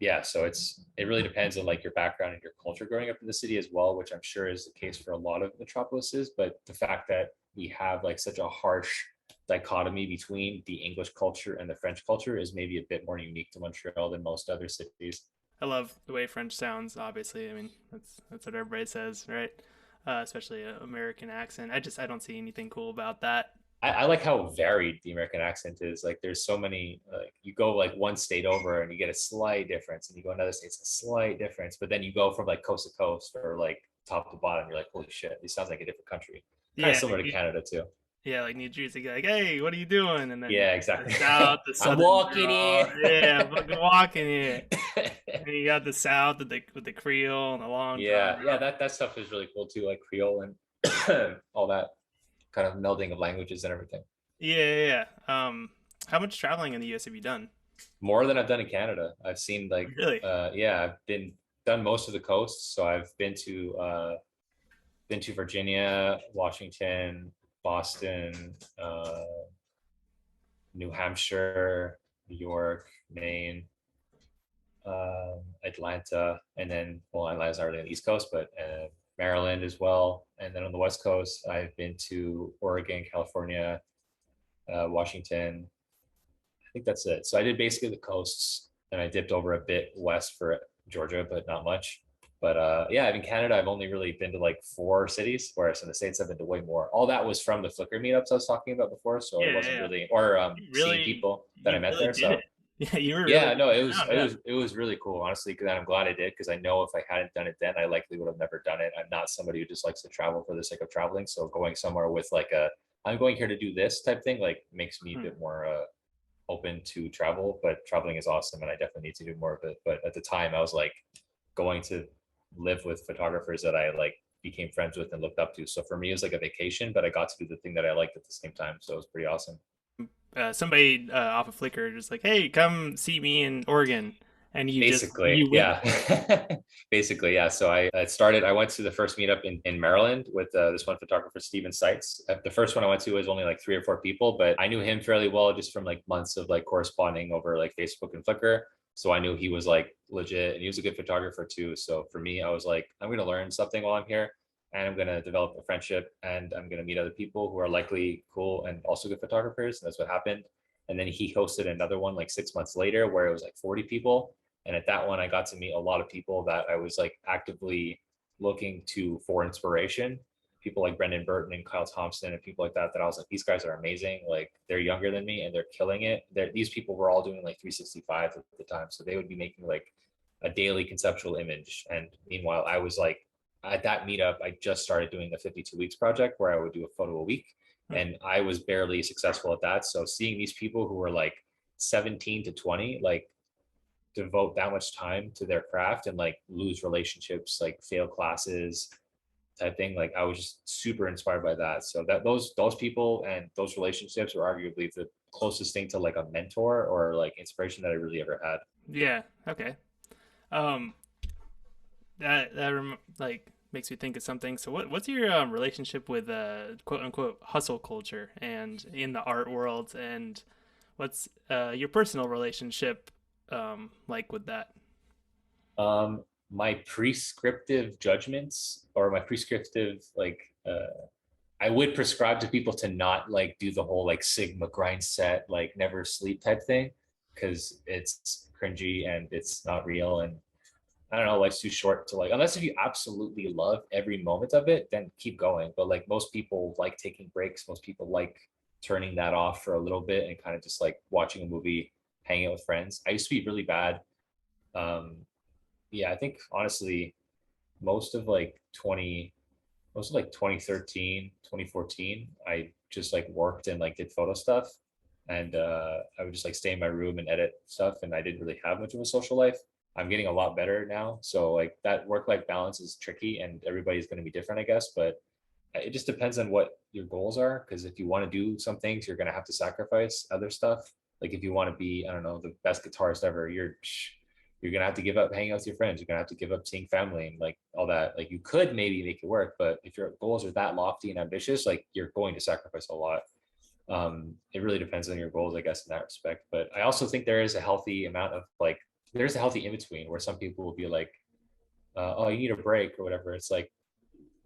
yeah, so it really depends on like your background and your culture growing up in the city as well, which I'm sure is the case for a lot of metropolises. But the fact that we have like such a harsh dichotomy between the English culture and the French culture is maybe a bit more unique to Montreal than most other cities. I love the way French sounds. Obviously, I mean that's what everybody says, right? Especially an American accent. I don't see anything cool about that. I like how varied the American accent is. Like there's so many, like you go like one state over and you get a slight difference, and you go another state, it's a slight difference. But then you go from like coast to coast or like top to bottom, you're like, holy shit, this sounds like a different country. Kind of Yeah, similar to Canada too. yeah, like New Jersey, like, hey, what are you doing? And then Yeah, the exactly. South, the I'm Southern walking drawl, here. yeah, fucking walking here. And you got the South with the Creole and the long Yeah, yeah, draw. that stuff is really cool too, like Creole and all that kind of melding of languages and everything. Yeah, yeah, yeah. How much traveling in the U.S. have you done? More than I've done in Canada. I've seen like Really? yeah, I've been done most of the coasts. So I've been to Virginia, Washington, Boston, New Hampshire, New York, Maine, Atlanta, and then well, Atlanta's not really on the East Coast, but Maryland as well. And then on the West Coast, I've been to Oregon, California, Washington. I think that's it. So I did basically the coasts, and I dipped over a bit west for Georgia, but not much. But yeah, in Canada, I've only really been to like 4 cities, whereas in the States, I've been to way more. All that was from the Flickr meetups I was talking about before, so it Yeah, wasn't yeah. really, or seeing Really, people that I you met really there. did it. So Yeah, you were really yeah, no, it was around. it Yeah. was it was really cool, honestly. Because I'm glad I did, because I know if I hadn't done it then, I likely would have never done it. I'm not somebody who just likes to travel for the sake of traveling. So going somewhere with like I'm going here to do this type thing, like makes me a Hmm. bit more open to travel. But traveling is awesome, and I definitely need to do more of it. But at the time, I was like going to live with photographers that I like became friends with and looked up to. So for me, it was like a vacation, but I got to do the thing that I liked at the same time. So it was pretty awesome. Somebody off of Flickr just like, hey, come see me in Oregon, and Basically, you went yeah. there. Basically, yeah. So I went to the first meetup in Maryland with this one photographer, Steven Seitz. The first one I went to was only like 3 or 4 people, but I knew him fairly well just from like months of like corresponding over like Facebook and Flickr. So I knew he was like legit, and he was a good photographer too. So for me, I was like, I'm going to learn something while I'm here, and I'm going to develop a friendship, and I'm going to meet other people who are likely cool and also good photographers. And that's what happened. And then he hosted another one like 6 months later where it was like 40 people, and at that one, I got to meet a lot of people that I was like actively looking to for inspiration. People like Brendan Burton and Kyle Thompson and people like that, that I was like, these guys are amazing. Like they're younger than me and they're killing it. These people were all doing like 365 at the time. So they would be making like a daily conceptual image. And meanwhile, I was like, at that meetup, I just started doing the 52 weeks project where I would do a photo a week. Hmm. And I was barely successful at that. So seeing these people who were like 17 to 20, like devote that much time to their craft and like lose relationships, like fail classes type thing. Like I was just super inspired by that. So that those people and those relationships were arguably the closest thing to like a mentor or like inspiration that I really ever had. Yeah. Okay. Um, like makes me think of something. So what's your relationship with quote unquote hustle culture and in the art world, and what's your personal relationship like with that? My prescriptive judgments or my prescriptive I would prescribe to people to not like do the whole like Sigma grind set, like never sleep type thing, because it's cringy and it's not real. And I don't know, life's too short to like, unless if you absolutely love every moment of it, then keep going. But like most people like taking breaks, most people like turning that off for a little bit and kind of just like watching a movie, hanging out with friends. I used to be really bad. Um, yeah, I think honestly, most of like 20, most of like 2013, 2014, I just like worked and like did photo stuff. And I would just like stay in my room and edit stuff. And I didn't really have much of a social life. I'm getting a lot better now. So like that work-life balance is tricky and everybody's going to be different, I guess. But it just depends on what your goals are. Because if you want to do some things, you're going to have to sacrifice other stuff. Like if you want to be, I don't know, the best guitarist ever, you're gonna have to give up hanging out with your friends. You're gonna have to give up seeing family and like all that. Like you could maybe make it work, but if your goals are that lofty and ambitious, like you're going to sacrifice a lot. It really depends on your goals, I guess, in that respect. But I also think there is a healthy amount of like there's a healthy in between where some people will be like, oh, you need a break or whatever. It's like,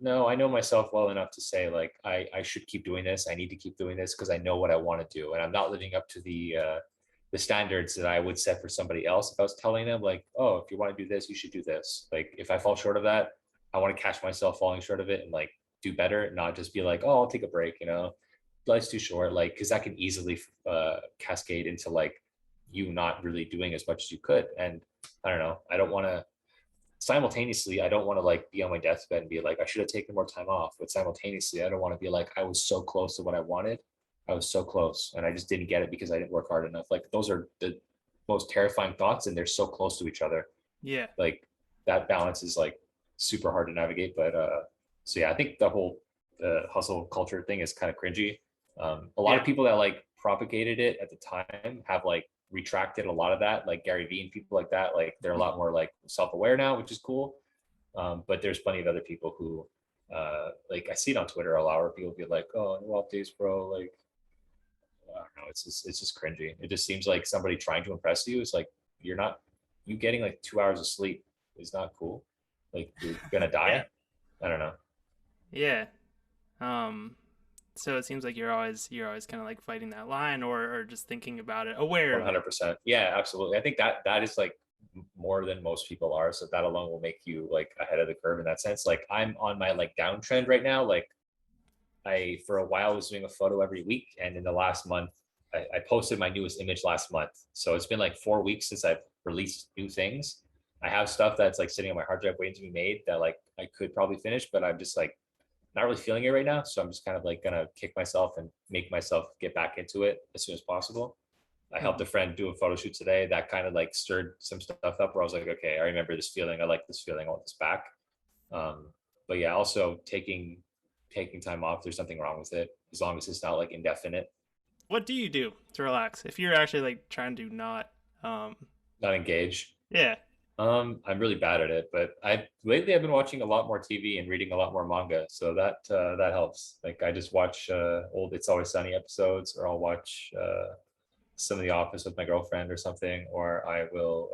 no, I know myself well enough to say like I should keep doing this. I need to keep doing this because I know what I want to do, and I'm not living up to the standards that I would set for somebody else. If I was telling them like, oh, if you want to do this, you should do this. Like if I fall short of that, I want to catch myself falling short of it and like do better, not just be like, oh, I'll take a break. You know, life's too short. Like because that can easily cascade into like you not really doing as much as you could. And I don't know. I don't want to simultaneously, I don't want to like be on my deathbed and be like, I should have taken more time off. But simultaneously, I don't want to be like, I was so close to what I wanted. I was so close and I just didn't get it because I didn't work hard enough. Like those are the most terrifying thoughts and they're so close to each other. Yeah, Like that balance is like super hard to navigate. But so yeah, I think the whole hustle culture thing is kind of cringy. A lot yeah, of people that like propagated it at the time have like retracted a lot of that, like Gary Vee and people like that. Like they're a lot more like self-aware now, which is cool. But there's plenty of other people who like I see it on Twitter a lot where people be like, oh, no updates, bro. Like I don't know, it's just cringy. It just seems like somebody trying to impress you. It's like you're not you getting like 2 hours of sleep is not cool. Like you're gonna yeah, die. I don't know. yeah. Um, so it seems like you're always kind of like fighting that line, or just thinking about it, aware of it. 100%. Yeah, absolutely. I think that is like more than most people are. So that alone will make you like ahead of the curve in that sense. Like I'm on my like downtrend right now. Like I for a while was doing a photo every week, and in the last month, I posted my newest image last month. So it's been like 4 weeks since I've released new things. I have stuff that's like sitting on my hard drive waiting to be made that like I could probably finish, but I'm just like not really feeling it right now. So I'm just kind of like gonna kick myself and make myself get back into it as soon as possible. I helped Mm-hmm. a friend do a photo shoot today. That kind of like stirred some stuff up where I was like, okay, I remember this feeling. I like this feeling. I want this back. Um, but yeah, also taking time off. There's nothing wrong with it as long as it's not like indefinite. What do you do to relax if you're actually like trying to not? Um, Not engage. yeah, I'm really bad at it, but I lately I've been watching a lot more TV and reading a lot more manga, so that helps. Like I just watch old It's Always Sunny episodes, or I'll watch some of The Office with my girlfriend or something, or I will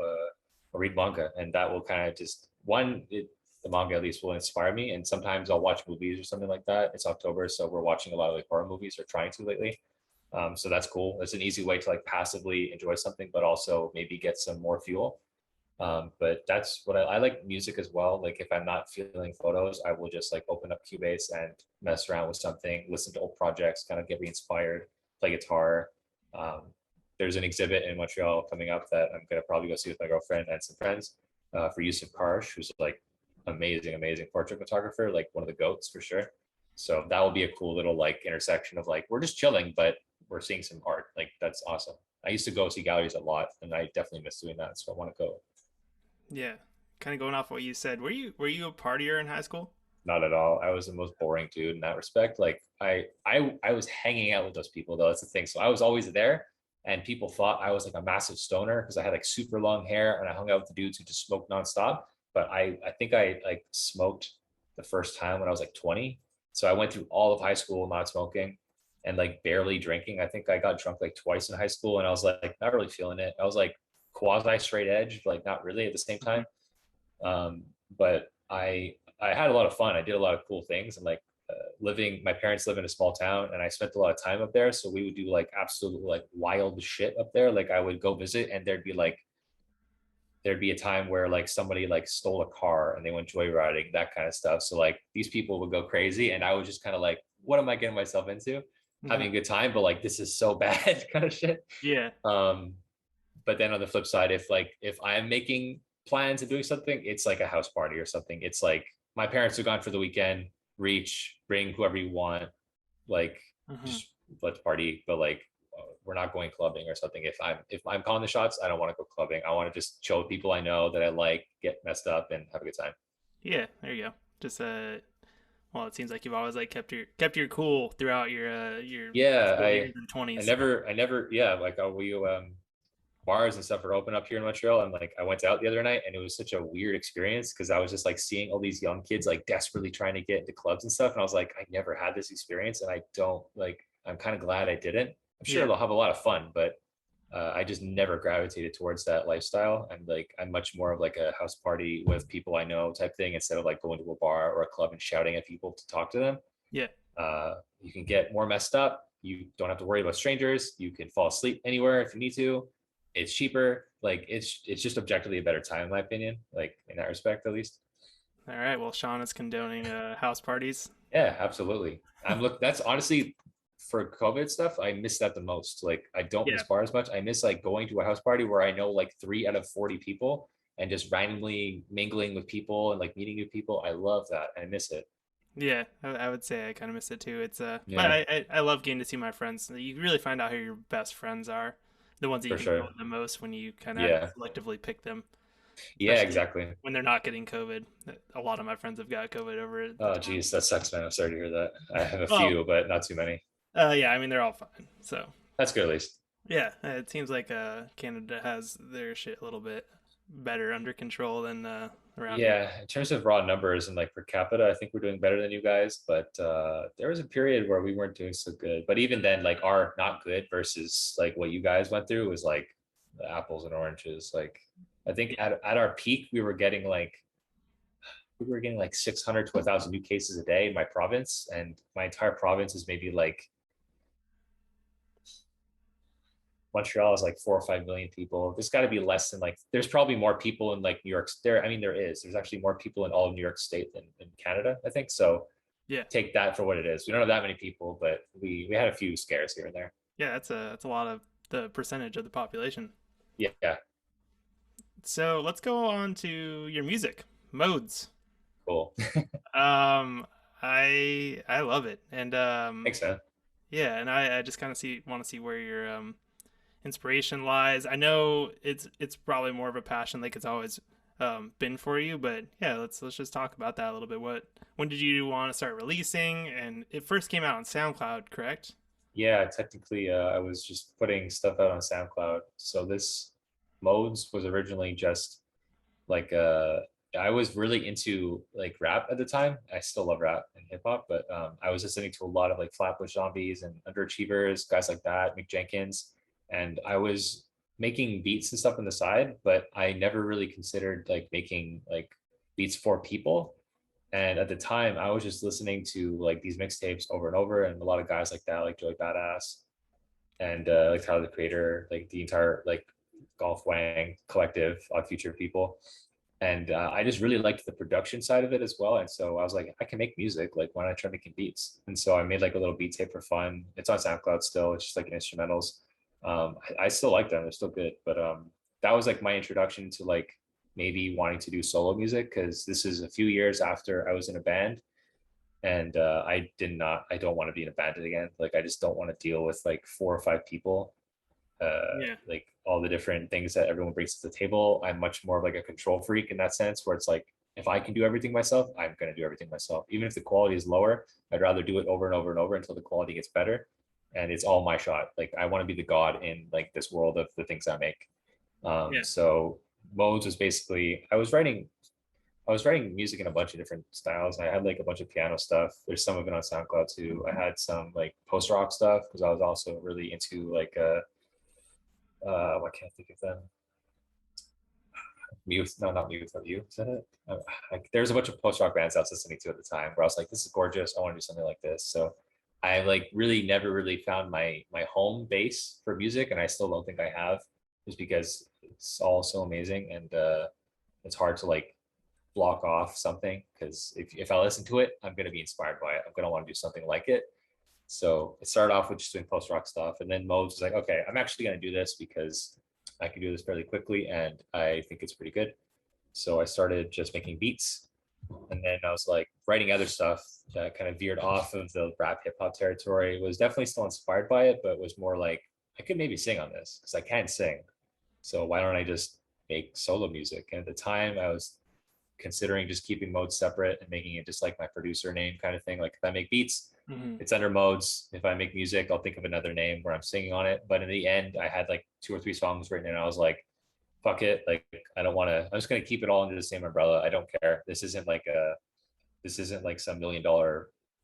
read manga, and that will kind of just the manga at least will inspire me. And sometimes I'll watch movies or something like that. It's October, so we're watching a lot of like horror movies or trying to lately. So that's cool. It's an easy way to like passively enjoy something, but also maybe get some more fuel. But that's what I like music as well. Like if I'm not feeling photos, I will just like open up Cubase and mess around with something, listen to old projects, kind of get re-inspired, play guitar. Um, there's an exhibit in Montreal coming up that I'm gonna probably go see with my girlfriend and some friends for Yusuf Karsh, who's like amazing, amazing portrait photographer, like one of the goats for sure. So that will be a cool little like intersection of like we're just chilling, but we're seeing some art. Like that's awesome. I used to go see galleries a lot, and I definitely miss doing that. So I want to go. yeah. Kind of going off what you said. Were you a partier in high school? Not at all. I was the most boring dude in that respect. Like I was hanging out with those people though. That's the thing. So I was always there, and people thought I was like a massive stoner because I had like super long hair and I hung out with the dudes who just smoked nonstop. But I think I like smoked the first time when I was like 20. So I went through all of high school not smoking and like barely drinking. I think I got drunk like twice in high school, and I was like not really feeling it. I was like quasi straight edge, like not really at the same Mhm. time. But I had a lot of fun. I did a lot of cool things, and like living, my parents live in a small town, and I spent a lot of time up there. So we would do like absolute like wild shit up there. Like I would go visit, and there'd be a time where like somebody like stole a car and they went joyriding, that kind of stuff. So like these people would go crazy, and I was just kind of like, what am I getting myself into? Mhm. Having a good time, but like this is so bad kind of shit. Yeah. Um, but then on the flip side, if I'm making plans of doing something, it's like a house party or something. It's like my parents are gone for the weekend, reach, bring whoever you want, like Mhm. just let's party. But like we're not going clubbing or something. If I'm calling the shots, I don't want to go clubbing. I want to just chill with people I know that I like, get messed up, and have a good time. Yeah. There you go. Just well, it seems like you've always like kept your cool throughout your high Yeah, school years and twenties. I never, yeah, like we bars and stuff are open up here in Montreal. And like I went out the other night, and it was such a weird experience because I was just like seeing all these young kids like desperately trying to get into clubs and stuff. And I was like, I never had this experience, and I don't like, I'm kind of glad I didn't. I'm sure Yeah. they'll have a lot of fun, but I just never gravitated towards that lifestyle. And like, I'm much more of like a house party with people I know type thing instead of like going to a bar or a club and shouting at people to talk to them. Yeah. You can get more messed up. You don't have to worry about strangers. You can fall asleep anywhere if you need to. It's cheaper. Like it's just objectively a better time, in my opinion. Like in that respect, at least. All right. Well, Sean is condoning house parties. Yeah, absolutely. That's honestly for COVID stuff. I miss that the most. Like I don't Yeah. miss bars much. I miss like going to a house party where I know like 3 out of 40 people and just randomly mingling with people and like meeting new people. I love that. I miss it. Yeah, I would say I kind of miss it too. It's but Yeah, I love getting to see my friends. You really find out who your best friends are, the ones that you for can chill sure. with the most when you kind of Yeah. selectively pick them, Yeah, especially exactly. when they're not getting COVID. A lot of my friends have got COVID over the Oh, time. geez, that sucks, man. I'm sorry to hear that. I have a Well, few, but not too many. yeah, I mean they're all fine. So That's good, at least. yeah, it seems like Canada has their shit a little bit better under control than around here. Yeah, in terms of raw numbers and like per capita, I think we're doing better than you guys. But there was a period where we weren't doing so good. But even then, like our not good versus like what you guys went through was like the apples and oranges. Like I think Yeah, at our peak, we were getting like 600 to 1,000 new cases a day in my province, and my entire province is maybe like Montreal is like 4 or 5 million people. There's got to be less than like, there's probably more people in like New York. There, I mean, there is. There's actually more people in all of New York State than in Canada, I think. So yeah, take that for what it is. We don't have that many people, but we had a few scares here and there. yeah. That's a lot of the percentage of the population. Yeah, So let's go on to your music modes. cool. Um, I love it, and Thanks, man. yeah, and I just kind of want to see where your inspiration lies. I know it's probably more of a passion, like it's always been for you, but yeah, let's just talk about that a little bit. When did you want to start releasing? And it first came out on SoundCloud, correct? Yeah, technically, I was just putting stuff out on SoundCloud. So this modes was originally just like I was really into like rap at the time. I still love rap and hip hop, but I was listening to a lot of like Flatbush Zombies and Underachievers, guys like that, Mick Jenkins, and I was making beats and stuff on the side, but I never really considered like making like beats for people. And at the time, I was just listening to like these mixtapes over and over, and a lot of guys like that, like Joey Badass and like Tyler the Creator, like the entire like Golf Wang collective, Odd Future people, and I just really liked the production side of it as well. And so I was like, I can make music. Like, why not try making beats? And so I made like a little beat tape for fun. It's on SoundCloud still. It's just like instrumentals. I still like them. They're still good. But that was like my introduction to like maybe wanting to do solo music because this is a few years after I was in a band. And I don't want to be in a band again. Like, I just don't want to deal with like 4 or 5 people, Yeah, like all the different things that everyone brings to the table. I'm much more of like a control freak in that sense, where it's like if I can do everything myself, I'm going to do everything myself. Even if the quality is lower, I'd rather do it over and over and over until the quality gets better. And it's all my shot. Like I want to be the god in like this world of the things I make. yeah, So modes was basically I was writing I was writing music in a bunch of different styles. I had like a bunch of piano stuff. There's some of it on SoundCloud too. I had some like post rock stuff because I was also really into like I can't think of them. Mute, no, not Mute of You. Is that it? There's a bunch of post rock bands I was listening to at the time where I was like, this is gorgeous. I want to do something like this. So I like really never really found my home base for music, and I still don't think I have, just because it's all so amazing, and it's hard to like block off something, because if I listen to it, I'm gonna be inspired by it. I'm gonna want to do something like it. So it started off with just doing post rock stuff, and then Modes was like, okay, I'm actually gonna do this because I can do this fairly quickly, and I think it's pretty good. So I started just making beats, and then I was like writing other stuff that kind of veered off of the rap hip hop territory. It was definitely still inspired by it, but was more like I could maybe sing on this because I can sing. So why don't I just make solo music? And at the time, I was considering just keeping Modes separate and making it just like my producer name kind of thing. Like if I make beats, Mm-hmm. it's under Modes. If I make music, I'll think of another name where I'm singing on it. But in the end, I had like 2 or 3 songs written, and I was like, fuck it. Like I don't want to. I'm just gonna keep it all under the same umbrella. I don't care. This isn't like some $1 million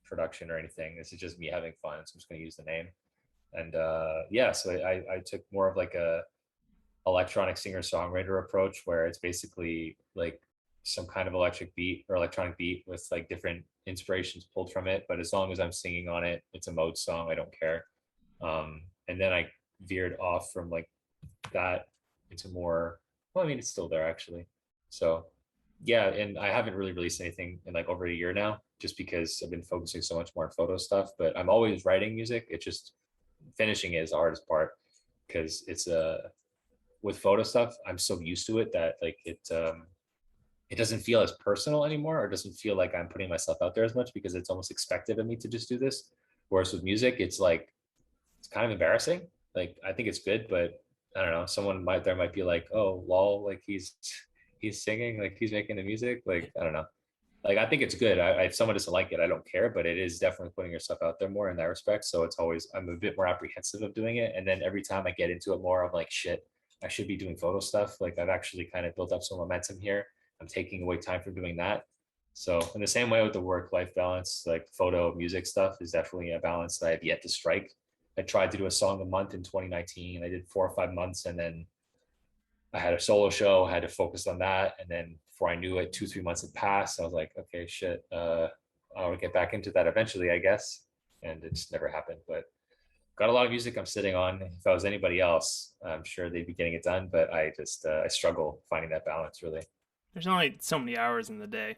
production or anything. This is just me having fun. So I'm just gonna use the name. And yeah, so I took more of like a electronic singer songwriter approach, where it's basically like some kind of electric beat or electronic beat with like different inspirations pulled from it, but as long as I'm singing on it, it's a Mode song, I don't care. And then I veered off from like that into more, well, I mean, it's still there actually. So yeah, and I haven't really released anything in like over a year now, just because I've been focusing so much more on photo stuff, but I'm always writing music. It's just finishing it is the hardest part, because it's with photo stuff, I'm so used to it that like it doesn't feel as personal anymore, or doesn't feel like I'm putting myself out there as much, because it's almost expected of me to just do this. Whereas with music, it's like it's kind of embarrassing. Like I think it's good, but I don't know. Someone might be like, oh, lol, like he's singing, like he's making the music. Like I don't know. Like I think it's good. If someone doesn't like it, I don't care. But it is definitely putting yourself out there more in that respect. So it's always I'm a bit more apprehensive of doing it. And then every time I get into it more, I'm like, shit, I should be doing photo stuff. Like I've actually kind of built up some momentum here. I'm taking away time from doing that. So in the same way with the work-life balance, like photo music stuff is definitely a balance that I have yet to strike. I tried to do a song a month in 2019. I did 4 or 5 months, and then I had a solo show. I had to focus on that, and then before I knew it, 2 or 3 months had passed. I was like, okay, shit, I'll get back into that eventually, I guess. And it just never happened. But got a lot of music I'm sitting on. If I was anybody else, I'm sure they'd be getting it done. But I just I struggle finding that balance, really. There's only so many hours in the day.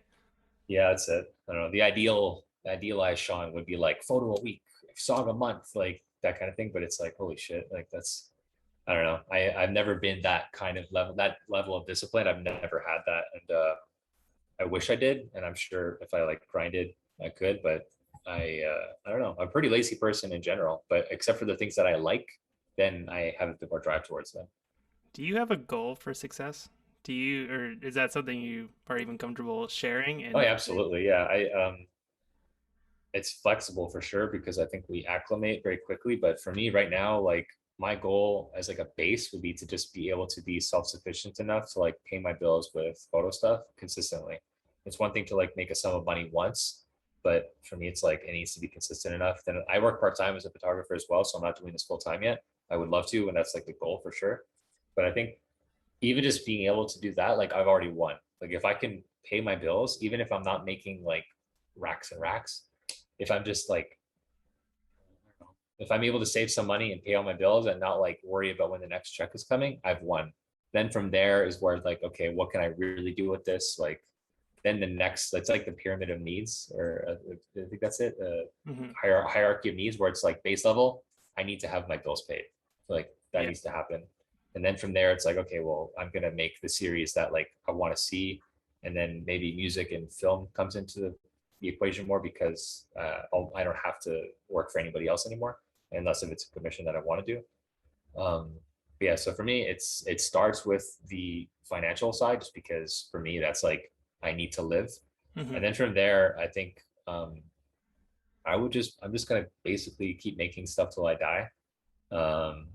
Yeah, that's it. I don't know. The idealized Sean would be like photo a week, song a month, like that kind of thing. But it's like, holy shit, like that's I don't know. I've never been that kind of level, that level of discipline. I've never had that, and I wish I did. And I'm sure if I like grinded, I could. But I don't know. I'm a pretty lazy person in general. But except for the things that I like, then I have a bit more drive towards them. Do you have a goal for success? Do you, or is that something you are even comfortable sharing? Oh And yeah, absolutely. Yeah, I it's flexible for sure, because I think we acclimate very quickly. But for me right now, like my goal as like a base would be to just be able to be self-sufficient enough to like pay my bills with photo stuff consistently. It's one thing to like make a sum of money once, but for me, it's like it needs to be consistent enough. Then I work part-time as a photographer as well, so I'm not doing this full time yet. I would love to, and that's like the goal for sure. But I think even just being able to do that, like I've already won. Like if I can pay my bills, even if I'm not making like racks and racks, if I'm just like, if I'm able to save some money and pay all my bills and not like worry about when the next check is coming, I've won. Then from there is where like, okay, what can I really do with this? Like, then the next, that's like the pyramid of needs, or I think that's it. mhm. Hierarchy of needs, where it's like base level, I need to have my bills paid. Like that Yeah, needs to happen. And then from there, it's like, okay, well, I'm gonna make the series that like I want to see, and then maybe music and film comes into the equation more, because I don't have to work for anybody else anymore, unless if it's a commission that I want to do. But yeah, so for me, it starts with the financial side, just because for me that's like I need to live, and mhm. then from there, I think I'm just gonna basically keep making stuff till I die. Um,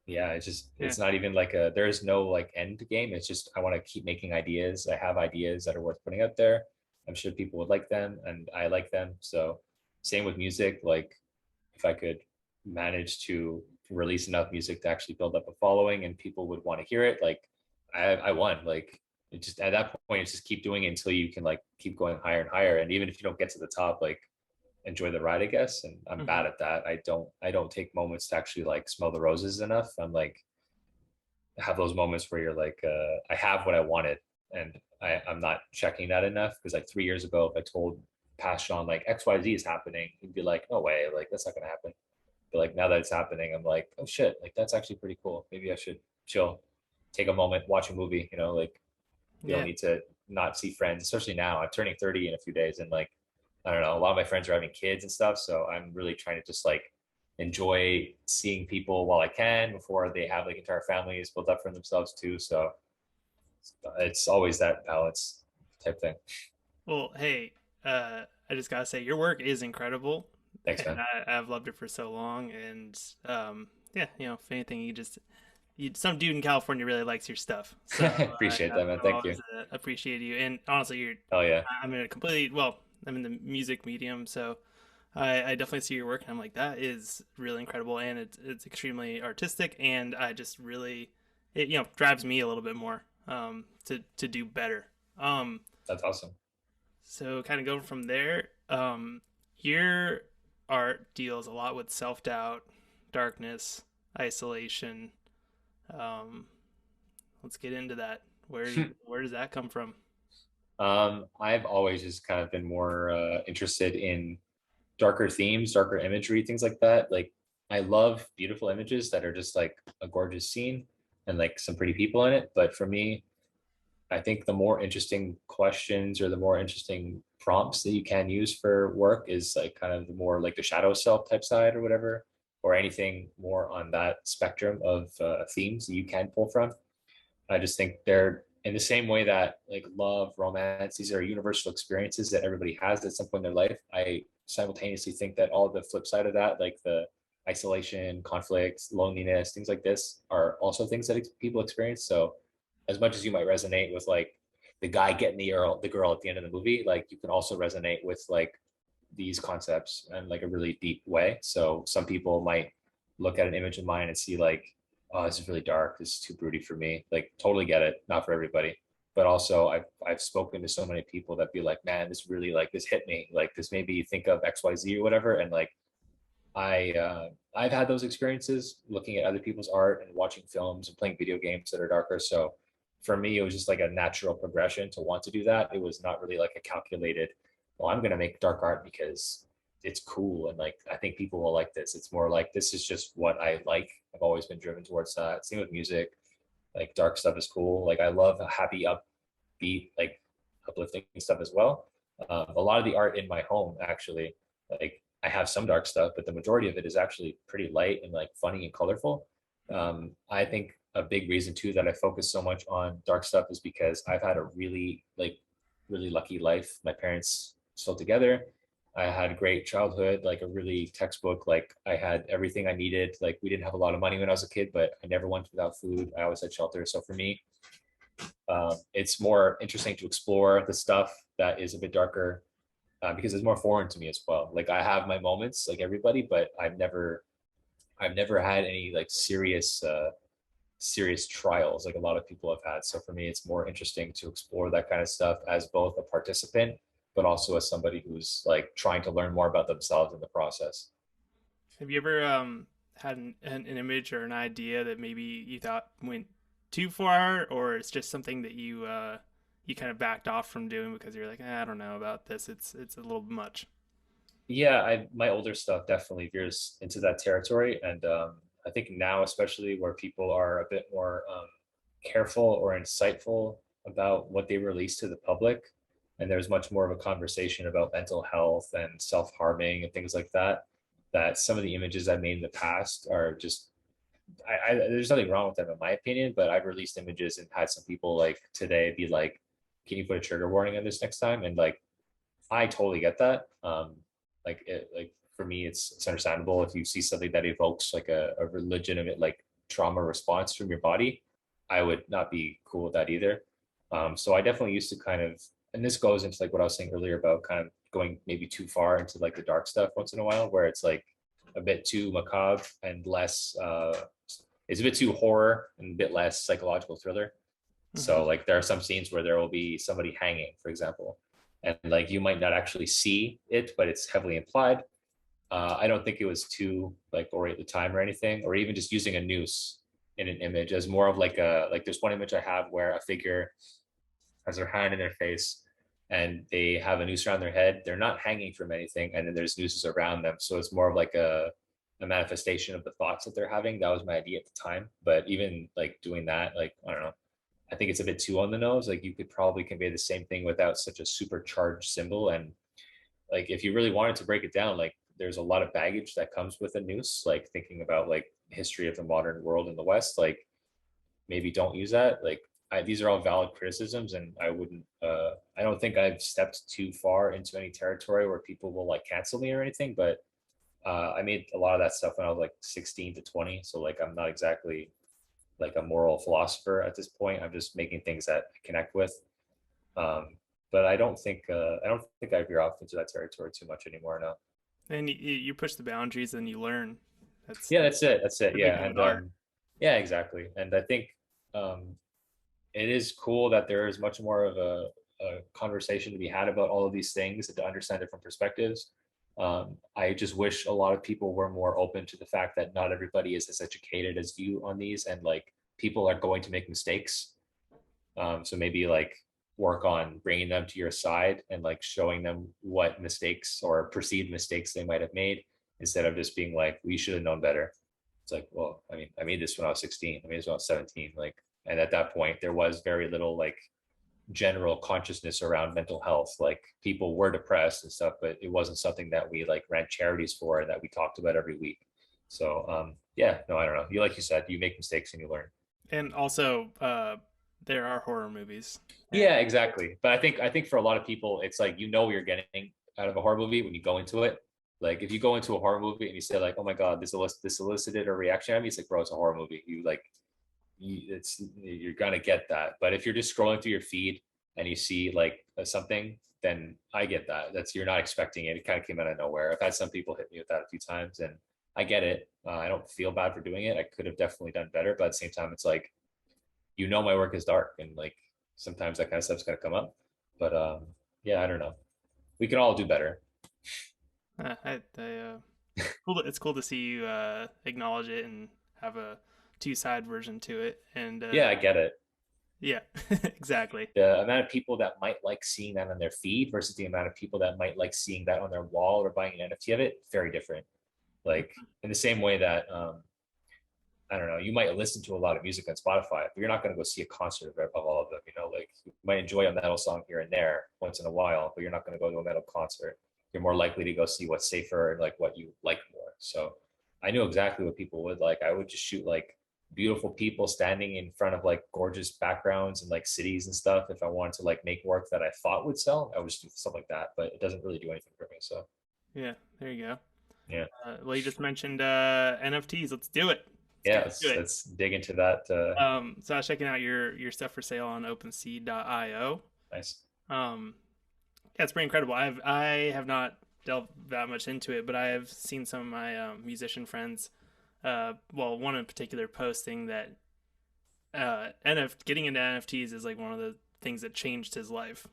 Yeah, it's just, Yeah. it's not even like a, there is no like end game. It's just, I want to keep making ideas. I have ideas that are worth putting out there. I'm sure people would like them and I like them. So same with music. Like if I could manage to release enough music to actually build up a following and people would want to hear it, like I won. Like it just, at that point, it's just keep doing it until you can like keep going higher and higher. And even if you don't get to the top, like enjoy the ride, I guess. And I'm Hmm. bad at that. I don't take moments to actually like smell the roses enough. I'm like, have those moments where you're like, I have what I wanted, and I'm not checking that enough. Because like 3 years ago, if I told past Sean like XYZ is happening, he'd be like, no way, like that's not gonna happen. But like now that it's happening, I'm like, oh shit, like that's actually pretty cool. Maybe I should chill, take a moment, watch a movie. Like you don't Yeah. need to not see friends, especially now. I'm turning 30 in a few days, and like I don't know, a lot of my friends are having kids and stuff, so I'm really trying to just like enjoy seeing people while I can before they have like entire families built up for themselves too. So it's always that balance type thing. Well, hey, I just gotta say your work is incredible, Thanks, and man. I've loved it for so long. And yeah, if anything, some dude in California really likes your stuff, so Appreciate that, man. I've Thank always you. appreciated you. And honestly, Oh yeah. I'm in a I'm in the music medium, so I definitely see your work, and I'm like, that is really incredible, and it's extremely artistic, and I just really, it drives me a little bit more to do better. That's awesome. So kind of going from there, your art deals a lot with self doubt, darkness, isolation. Um, let's get into that. Where does that come from? I've always just kind of been more interested in darker themes, darker imagery, things like that. Like I love beautiful images that are just like a gorgeous scene and like some pretty people in it. But for me, I think the more interesting questions or the more interesting prompts that you can use for work is like kind of the more like the shadow self type side or whatever, or anything more on that spectrum of themes that you can pull from. I just think they're in the same way that like love, romance, these are universal experiences that everybody has at some point in their life. I simultaneously think that all the flip side of that, like the isolation, conflict, loneliness, things like this, are also things that people experience. So, as much as you might resonate with like the guy getting the girl at the end of the movie, like you can also resonate with like these concepts in like a really deep way. So, some people might look at an image of mine and see like, oh, this is really dark. This is too broody for me. Like, totally get it. Not for everybody. But also, I've spoken to so many people that be like, man, this really like this hit me. Like, this made me think of X, Y, Z or whatever. And like, I've had those experiences looking at other people's art and watching films and playing video games that are darker. So for me, it was just like a natural progression to want to do that. It was not really like a calculated, well, I'm gonna make dark art because it's cool and like I think people will like this. It's more like this is just what I like. I've always been driven towards that. Same with music. Like dark stuff is cool. Like I love happy, upbeat, like uplifting stuff as well. A lot of the art in my home actually, like I have some dark stuff, but the majority of it is actually pretty light and like funny and colorful. I think a big reason too that I focus so much on dark stuff is because I've had a really lucky life. My parents still together. I had a great childhood, like a really textbook. Like I had everything I needed. Like we didn't have a lot of money when I was a kid, but I never went without food. I always had shelter. So for me, it's more interesting to explore the stuff that is a bit darker because it's more foreign to me as well. Like I have my moments, like everybody, but I've never had any like serious trials like a lot of people have had. So for me, it's more interesting to explore that kind of stuff as both a participant, but also as somebody who's like trying to learn more about themselves in the process. Have you ever had an image or an idea that maybe you thought went too far, or it's just something that you kind of backed off from doing because you're like, I don't know about this. It's a little much. Yeah, my older stuff definitely veers into that territory, and I think now, especially where people are a bit more careful or insightful about what they release to the public, and there's much more of a conversation about mental health and self-harming and things like that. That some of the images I made in the past are just, there's nothing wrong with them in my opinion, but I've released images and had some people like today be like, "Can you put a trigger warning on this next time?" And like I totally get that. Like for me, it's understandable if you see something that evokes like a legitimate like trauma response from your body, I would not be cool with that either. So I definitely used to kind of, and this goes into like what I was saying earlier about kind of going maybe too far into like the dark stuff once in a while, where it's like a bit too macabre and less, it's a bit too horror and a bit less psychological thriller. Mm-hmm. So like there are some scenes where there will be somebody hanging, for example, and like you might not actually see it, but it's heavily implied. I don't think it was too like gory at the time or anything, or even just using a noose in an image as more of like a, like there's one image I have where a figure has their hand in their face and they have a noose around their head. They're not hanging from anything, and then there's nooses around them. So it's more of like a manifestation of the thoughts that they're having. That was my idea at the time. But even like doing that, like, I don't know, I think it's a bit too on the nose. Like you could probably convey the same thing without such a supercharged symbol. And like if you really wanted to break it down, like there's a lot of baggage that comes with a noose, like thinking about like history of the modern world in the West, like maybe don't use that. Like these are all valid criticisms, and I wouldn't, I don't think I've stepped too far into any territory where people will like cancel me or anything, but I made a lot of that stuff when I was like 16 to 20. So like, I'm not exactly like a moral philosopher at this point. I'm just making things that I connect with. Um, but I don't think I veer off into that territory too much anymore now. And you push the boundaries and you learn. Yeah, That's that's it. That's it. the big Yeah. thing with And art. yeah, exactly. And I think um, it is cool that there is much more of a conversation to be had about all of these things and to understand different perspectives. I just wish a lot of people were more open to the fact that not everybody is as educated as you on these, and like people are going to make mistakes. So maybe like work on bringing them to your side and like showing them what mistakes or perceived mistakes they might have made, instead of just being like, we should have known better. It's like, well, I mean, I made this when I was 16. I made this when I was 17. Like, and at that point, there was very little like general consciousness around mental health. Like people were depressed and stuff, but it wasn't something that we like ran charities for and that we talked about every week. So yeah, no, I don't know. You, like you said, you make mistakes and you learn. And also, there are horror movies. And Yeah, exactly. But I think for a lot of people, it's like, you know what you're getting out of a horror movie when you go into it. Like if you go into a horror movie and you say like, oh my God, this elicited a reaction out of me, it's like, bro, it's a horror movie. You like, you're gonna get that. But if you're just scrolling through your feed and you see like something, then I get that. That's, you're not expecting it. It kind of came out of nowhere. I've had some people hit me with that a few times, and I get it. I don't feel bad for doing it. I could have definitely done better, but at the same time, it's like, my work is dark, and like sometimes that kind of stuff's gonna come up. But yeah, I don't know. We can all do better. it's cool to see you acknowledge it and have a two-side version to it. And Yeah, I get it. yeah, exactly. The amount of people that might like seeing that on their feed versus the amount of people that might like seeing that on their wall or buying an NFT of it, very different. Like in the same way that I don't know, you might listen to a lot of music on Spotify, but you're not going to go see a concert of all of them. Like you might enjoy a metal song here and there once in a while, but you're not going to go to a metal concert. You're more likely to go see what's safer and like what you like more. So I knew exactly what people would like. I would just shoot like beautiful people standing in front of like gorgeous backgrounds and like cities and stuff. If I wanted to like make work that I thought would sell, I would just do stuff like that, but it doesn't really do anything for me. So Yeah, there you go. yeah. Well, you just mentioned NFTs. Let's do it. Let's Yeah, get into it. let's dig into that. So I was checking out your stuff for sale on OpenSea.io. Nice. Yeah, it's pretty incredible. I have not delved that much into it, but I have seen some of my musician friends. Well, one in particular posting that getting into NFTs is like one of the things that changed his life.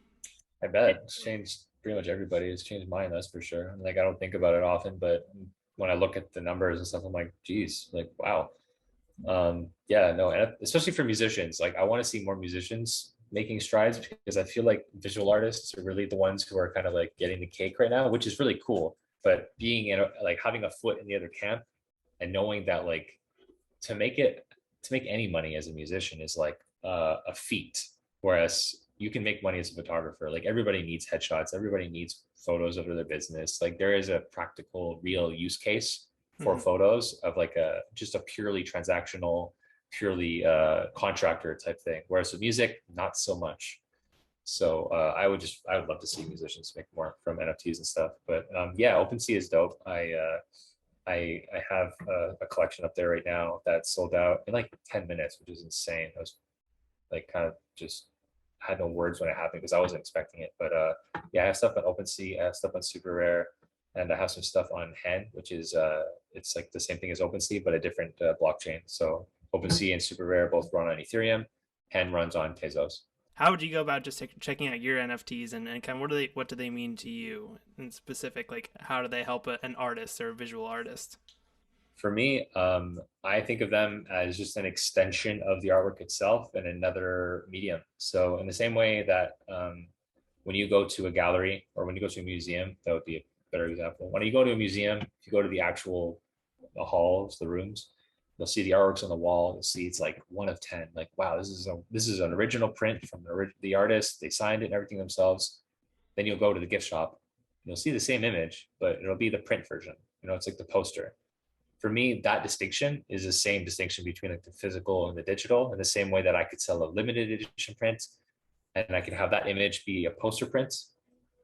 I bet it's changed pretty much everybody. It's changed mine, that's for sure. Like I don't think about it often, but when I look at the numbers and stuff, I'm like, geez, like wow. Yeah, no, and especially for musicians, like I want to see more musicians making strides, because I feel like visual artists are really the ones who are kind of like getting the cake right now, which is really cool. But being in like having a foot in the other camp and knowing that like to make it to make any money as a musician is like a feat, whereas you can make money as a photographer. Like everybody needs headshots, everybody needs photos of their business. Like there is a practical real use case for Mhm. photos of like a just a purely transactional, purely contractor type thing, whereas with music not so much. So I would love to see musicians make more from NFTs and stuff. But yeah, OpenSea is dope. I have a collection up there right now that sold out in like 10 minutes, which is insane. I was like kind of just had no words when it happened because I wasn't expecting it. But yeah, I have stuff on OpenSea, I have stuff on Super Rare, and I have some stuff on Hen, which is it's like the same thing as OpenSea, but a different blockchain. So OpenSea and Super Rare both run on Ethereum. Hen runs on Tezos. How would you go about just checking out your NFTs, and kind of what do they mean to you in specific? Like how do they help an artist or a visual artist? For me, I think of them as just an extension of the artwork itself and another medium. So in the same way that when you go to a gallery or when you go to a museum, that would be a better example. When you go to a museum, if you go to the actual the halls, the rooms, you'll see the artworks on the wall. You'll see it's like 1 of 10. Like, wow, this is an original print from the artist. They signed it and everything themselves. Then you'll go to the gift shop. You'll see the same image, but it'll be the print version. It's like the poster. For me, that distinction is the same distinction between like the physical and the digital, in the same way that I could sell a limited edition print and I could have that image be a poster print.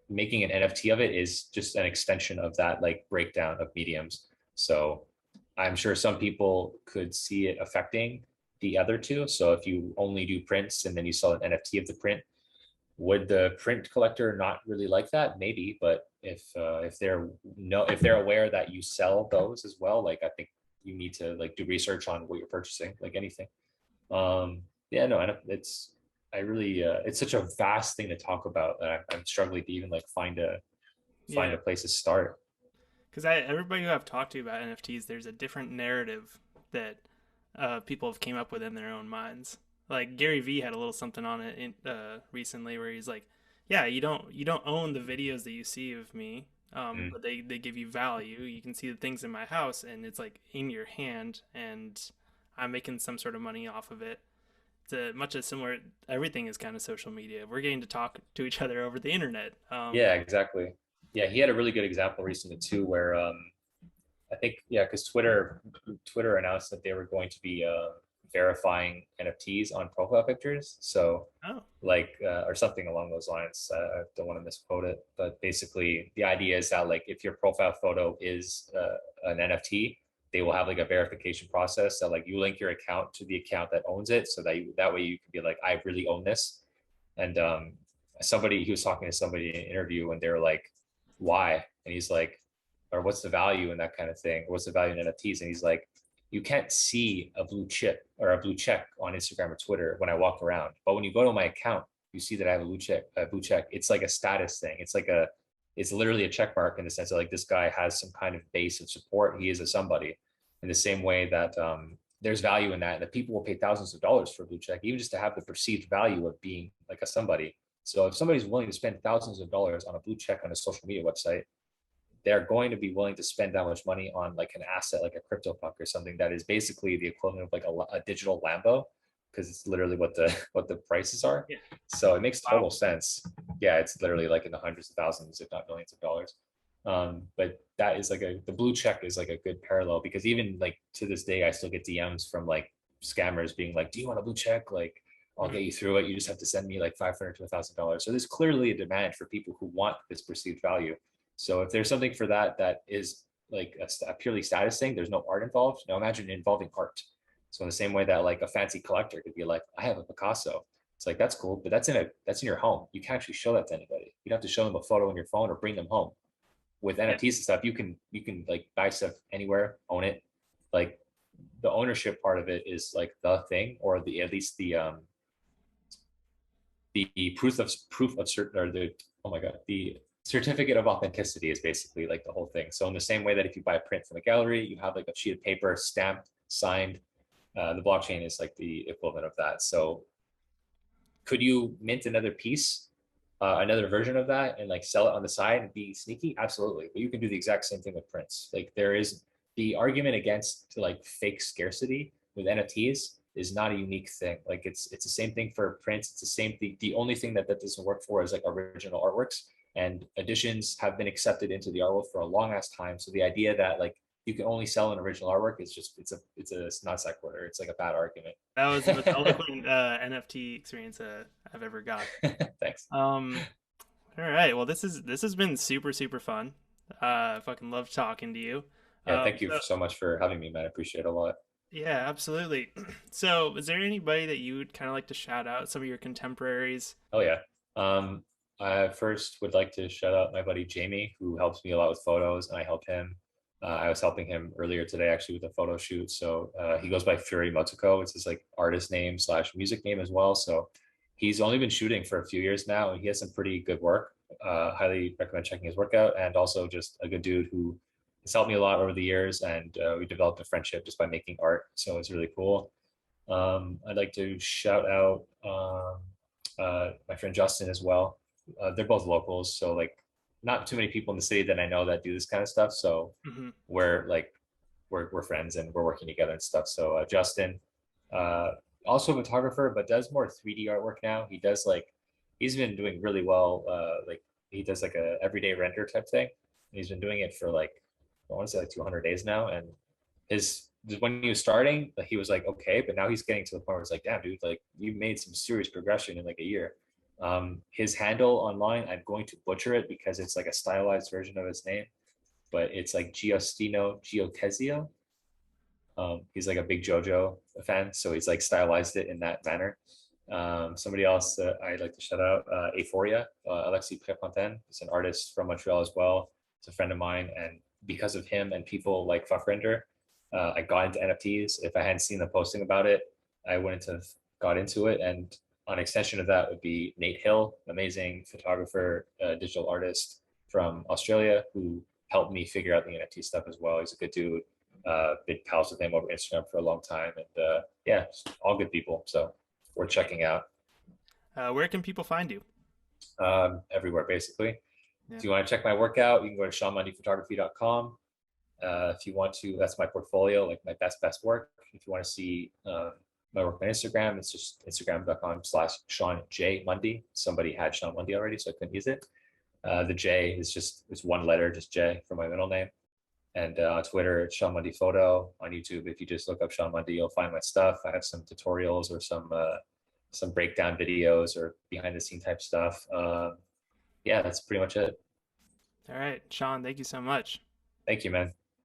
Making an NFT of it is just an extension of that like breakdown of mediums. So I'm sure some people could see it affecting the other two. So if you only do prints and then you sell an NFT of the print, would the print collector not really like that? Maybe, but if they're no if they're aware that you sell those as well, like I think you need to like do research on what you're purchasing, like anything. Yeah, no, and I really it's such a vast thing to talk about that I'm struggling to even like find Yeah, a place to start. because everybody who I've talked to about NFTs, there's a different narrative that people have came up with in their own minds. Like Gary Vee had a little something on it recently where he's like, "Yeah, you don't own the videos that you see of me, Mm. but they give you value. You can see the things in my house, and it's like in your hand, and I'm making some sort of money off of it." It's much as similar. Everything is kind of social media. We're getting to talk to each other over the internet. Yeah, exactly. Yeah, he had a really good example recently too, where I think yeah, because Twitter announced that they were going to be verifying NFTs on profile pictures. So Oh, like or something along those lines. I don't want to misquote it, but basically the idea is that like if your profile photo is an NFT, they will have like a verification process that like you link your account to the account that owns it, so that way you can be like I really own this. And somebody he was talking to somebody in an interview and they were like, why? And he's like, or what's the value in that kind of thing? What's the value in NFTs? And he's like, you can't see a blue chip or a blue check on Instagram or Twitter when I walk around. But when you go to my account, you see that I have a blue check. A blue check. It's like a status thing. It's literally a check mark in the sense that like this guy has some kind of base of support. He is a somebody. In the same way that there's value in that, and that people will pay thousands of dollars for a blue check, even just to have the perceived value of being like a somebody. So if somebody's willing to spend thousands of dollars on a blue check on a social media website, they're going to be willing to spend that much money on like an asset like a crypto puck or something that is basically the equivalent of like a digital Lambo, because it's literally what the what the prices are. yeah. So it makes Wow. total sense. Yeah, it's literally like in the hundreds of thousands, if not millions of dollars. But that is like the blue check is like a good parallel, because even like to this day I still get DMs from like scammers being like, do you want a blue check? Like I'll get you through it. You just have to send me like 500 to $1,000. So there's clearly a demand for people who want this perceived value. So if there's something for that is like a purely status thing, there's no art involved. Now imagine involving art. So in the same way that like a fancy collector could be like, I have a Picasso. It's like that's cool, but that's in your home. You can't actually show that to anybody. You'd have to show them a photo on your phone or bring them home. With Yeah. NFTs and stuff, you can like buy stuff anywhere, own it. Like the ownership part of it is like the thing, or the at least the proof of certain, or the oh my god, the certificate of authenticity is basically like the whole thing. So in the same way that if you buy a print from a gallery, you have like a sheet of paper stamped, signed. The blockchain is like the equivalent of that. So could you mint another piece, another version of that, and like sell it on the side and be sneaky? Absolutely. But you can do the exact same thing with prints. Like there is the argument against like fake scarcity with NFTs is not a unique thing. Like it's the same thing for prints. It's the same thing. The only thing that doesn't work for is like original artworks, and editions have been accepted into the art world for a long ass time. So the idea that like you can only sell an original artwork is just it's a not sequitur. It's like a bad argument. That was the most eloquent NFT experience I've ever got. Thanks. Um, all right. Well, this has been super fun. I fucking love talking to you. Yeah, thank you So so much for having me, man. I appreciate it a lot. yeah, absolutely. So is there anybody that you would kind of like to shout out? Some of your contemporaries? Oh yeah. Um, I first would like to shout out my buddy Jamie, who helps me a lot with photos, and I help him. I was helping him earlier today actually with a photo shoot. So he goes by Fury Motoko. It's his like artist name slash music name as well. So he's only been shooting for a few years now, and he has some pretty good work. Highly recommend checking his work out, and also just a good dude who has helped me a lot over the years, and we developed a friendship just by making art. So it's really cool. I'd like to shout out my friend Justin as well. They're both locals, so like not too many people in the city that I know that do this kind of stuff. So Hmm. we're like we're friends and we're working together and stuff. So Justin, uh, also a photographer, but does more 3D artwork now. He does like he's been doing really well. Like he does like a everyday render type thing. And he's been doing it for like I want to say like 200 days now, and his when he was starting, like, he was like okay, but now he's getting to the point where it's like, damn, dude, like you made some serious progression in like a year. His handle online, I'm going to butcher it because it's like a stylized version of his name, but it's like Giostino Giotesio. He's like a big JoJo fan, so he's like stylized it in that manner. Somebody else that I'd like to shout out, Aphoria, Alexis Prepontaine. He's an artist from Montreal as well. He's a friend of mine, and because of him and people like Fuckrender, I got into NFTs. If I hadn't seen them posting about it, I wouldn't have got into it. And on extension of that would be Nate Hill, amazing photographer, digital artist from Australia, who helped me figure out the NFT stuff as well. He's a good dude. Been pals with him over Instagram for a long time, and yeah, all good people. So worth checking out. Where can people find you? Everywhere basically. Yeah. If you want to check my work out, you can go to seanmundyphotography.com. If you want to, that's my portfolio, like my best work. If you want to see my work on Instagram, it's just instagram.com/Sean J Mundy. Somebody had Sean Mundy already, so I couldn't use it. The J is just it's one letter, just J for my middle name. And on Twitter, it's Sean Mundy Photo. On YouTube, if you just look up Sean Mundy, you'll find my stuff. I have some tutorials or some breakdown videos or behind the scene type stuff. Yeah, that's pretty much it. All right, Sean, thank you so much. Thank you, man.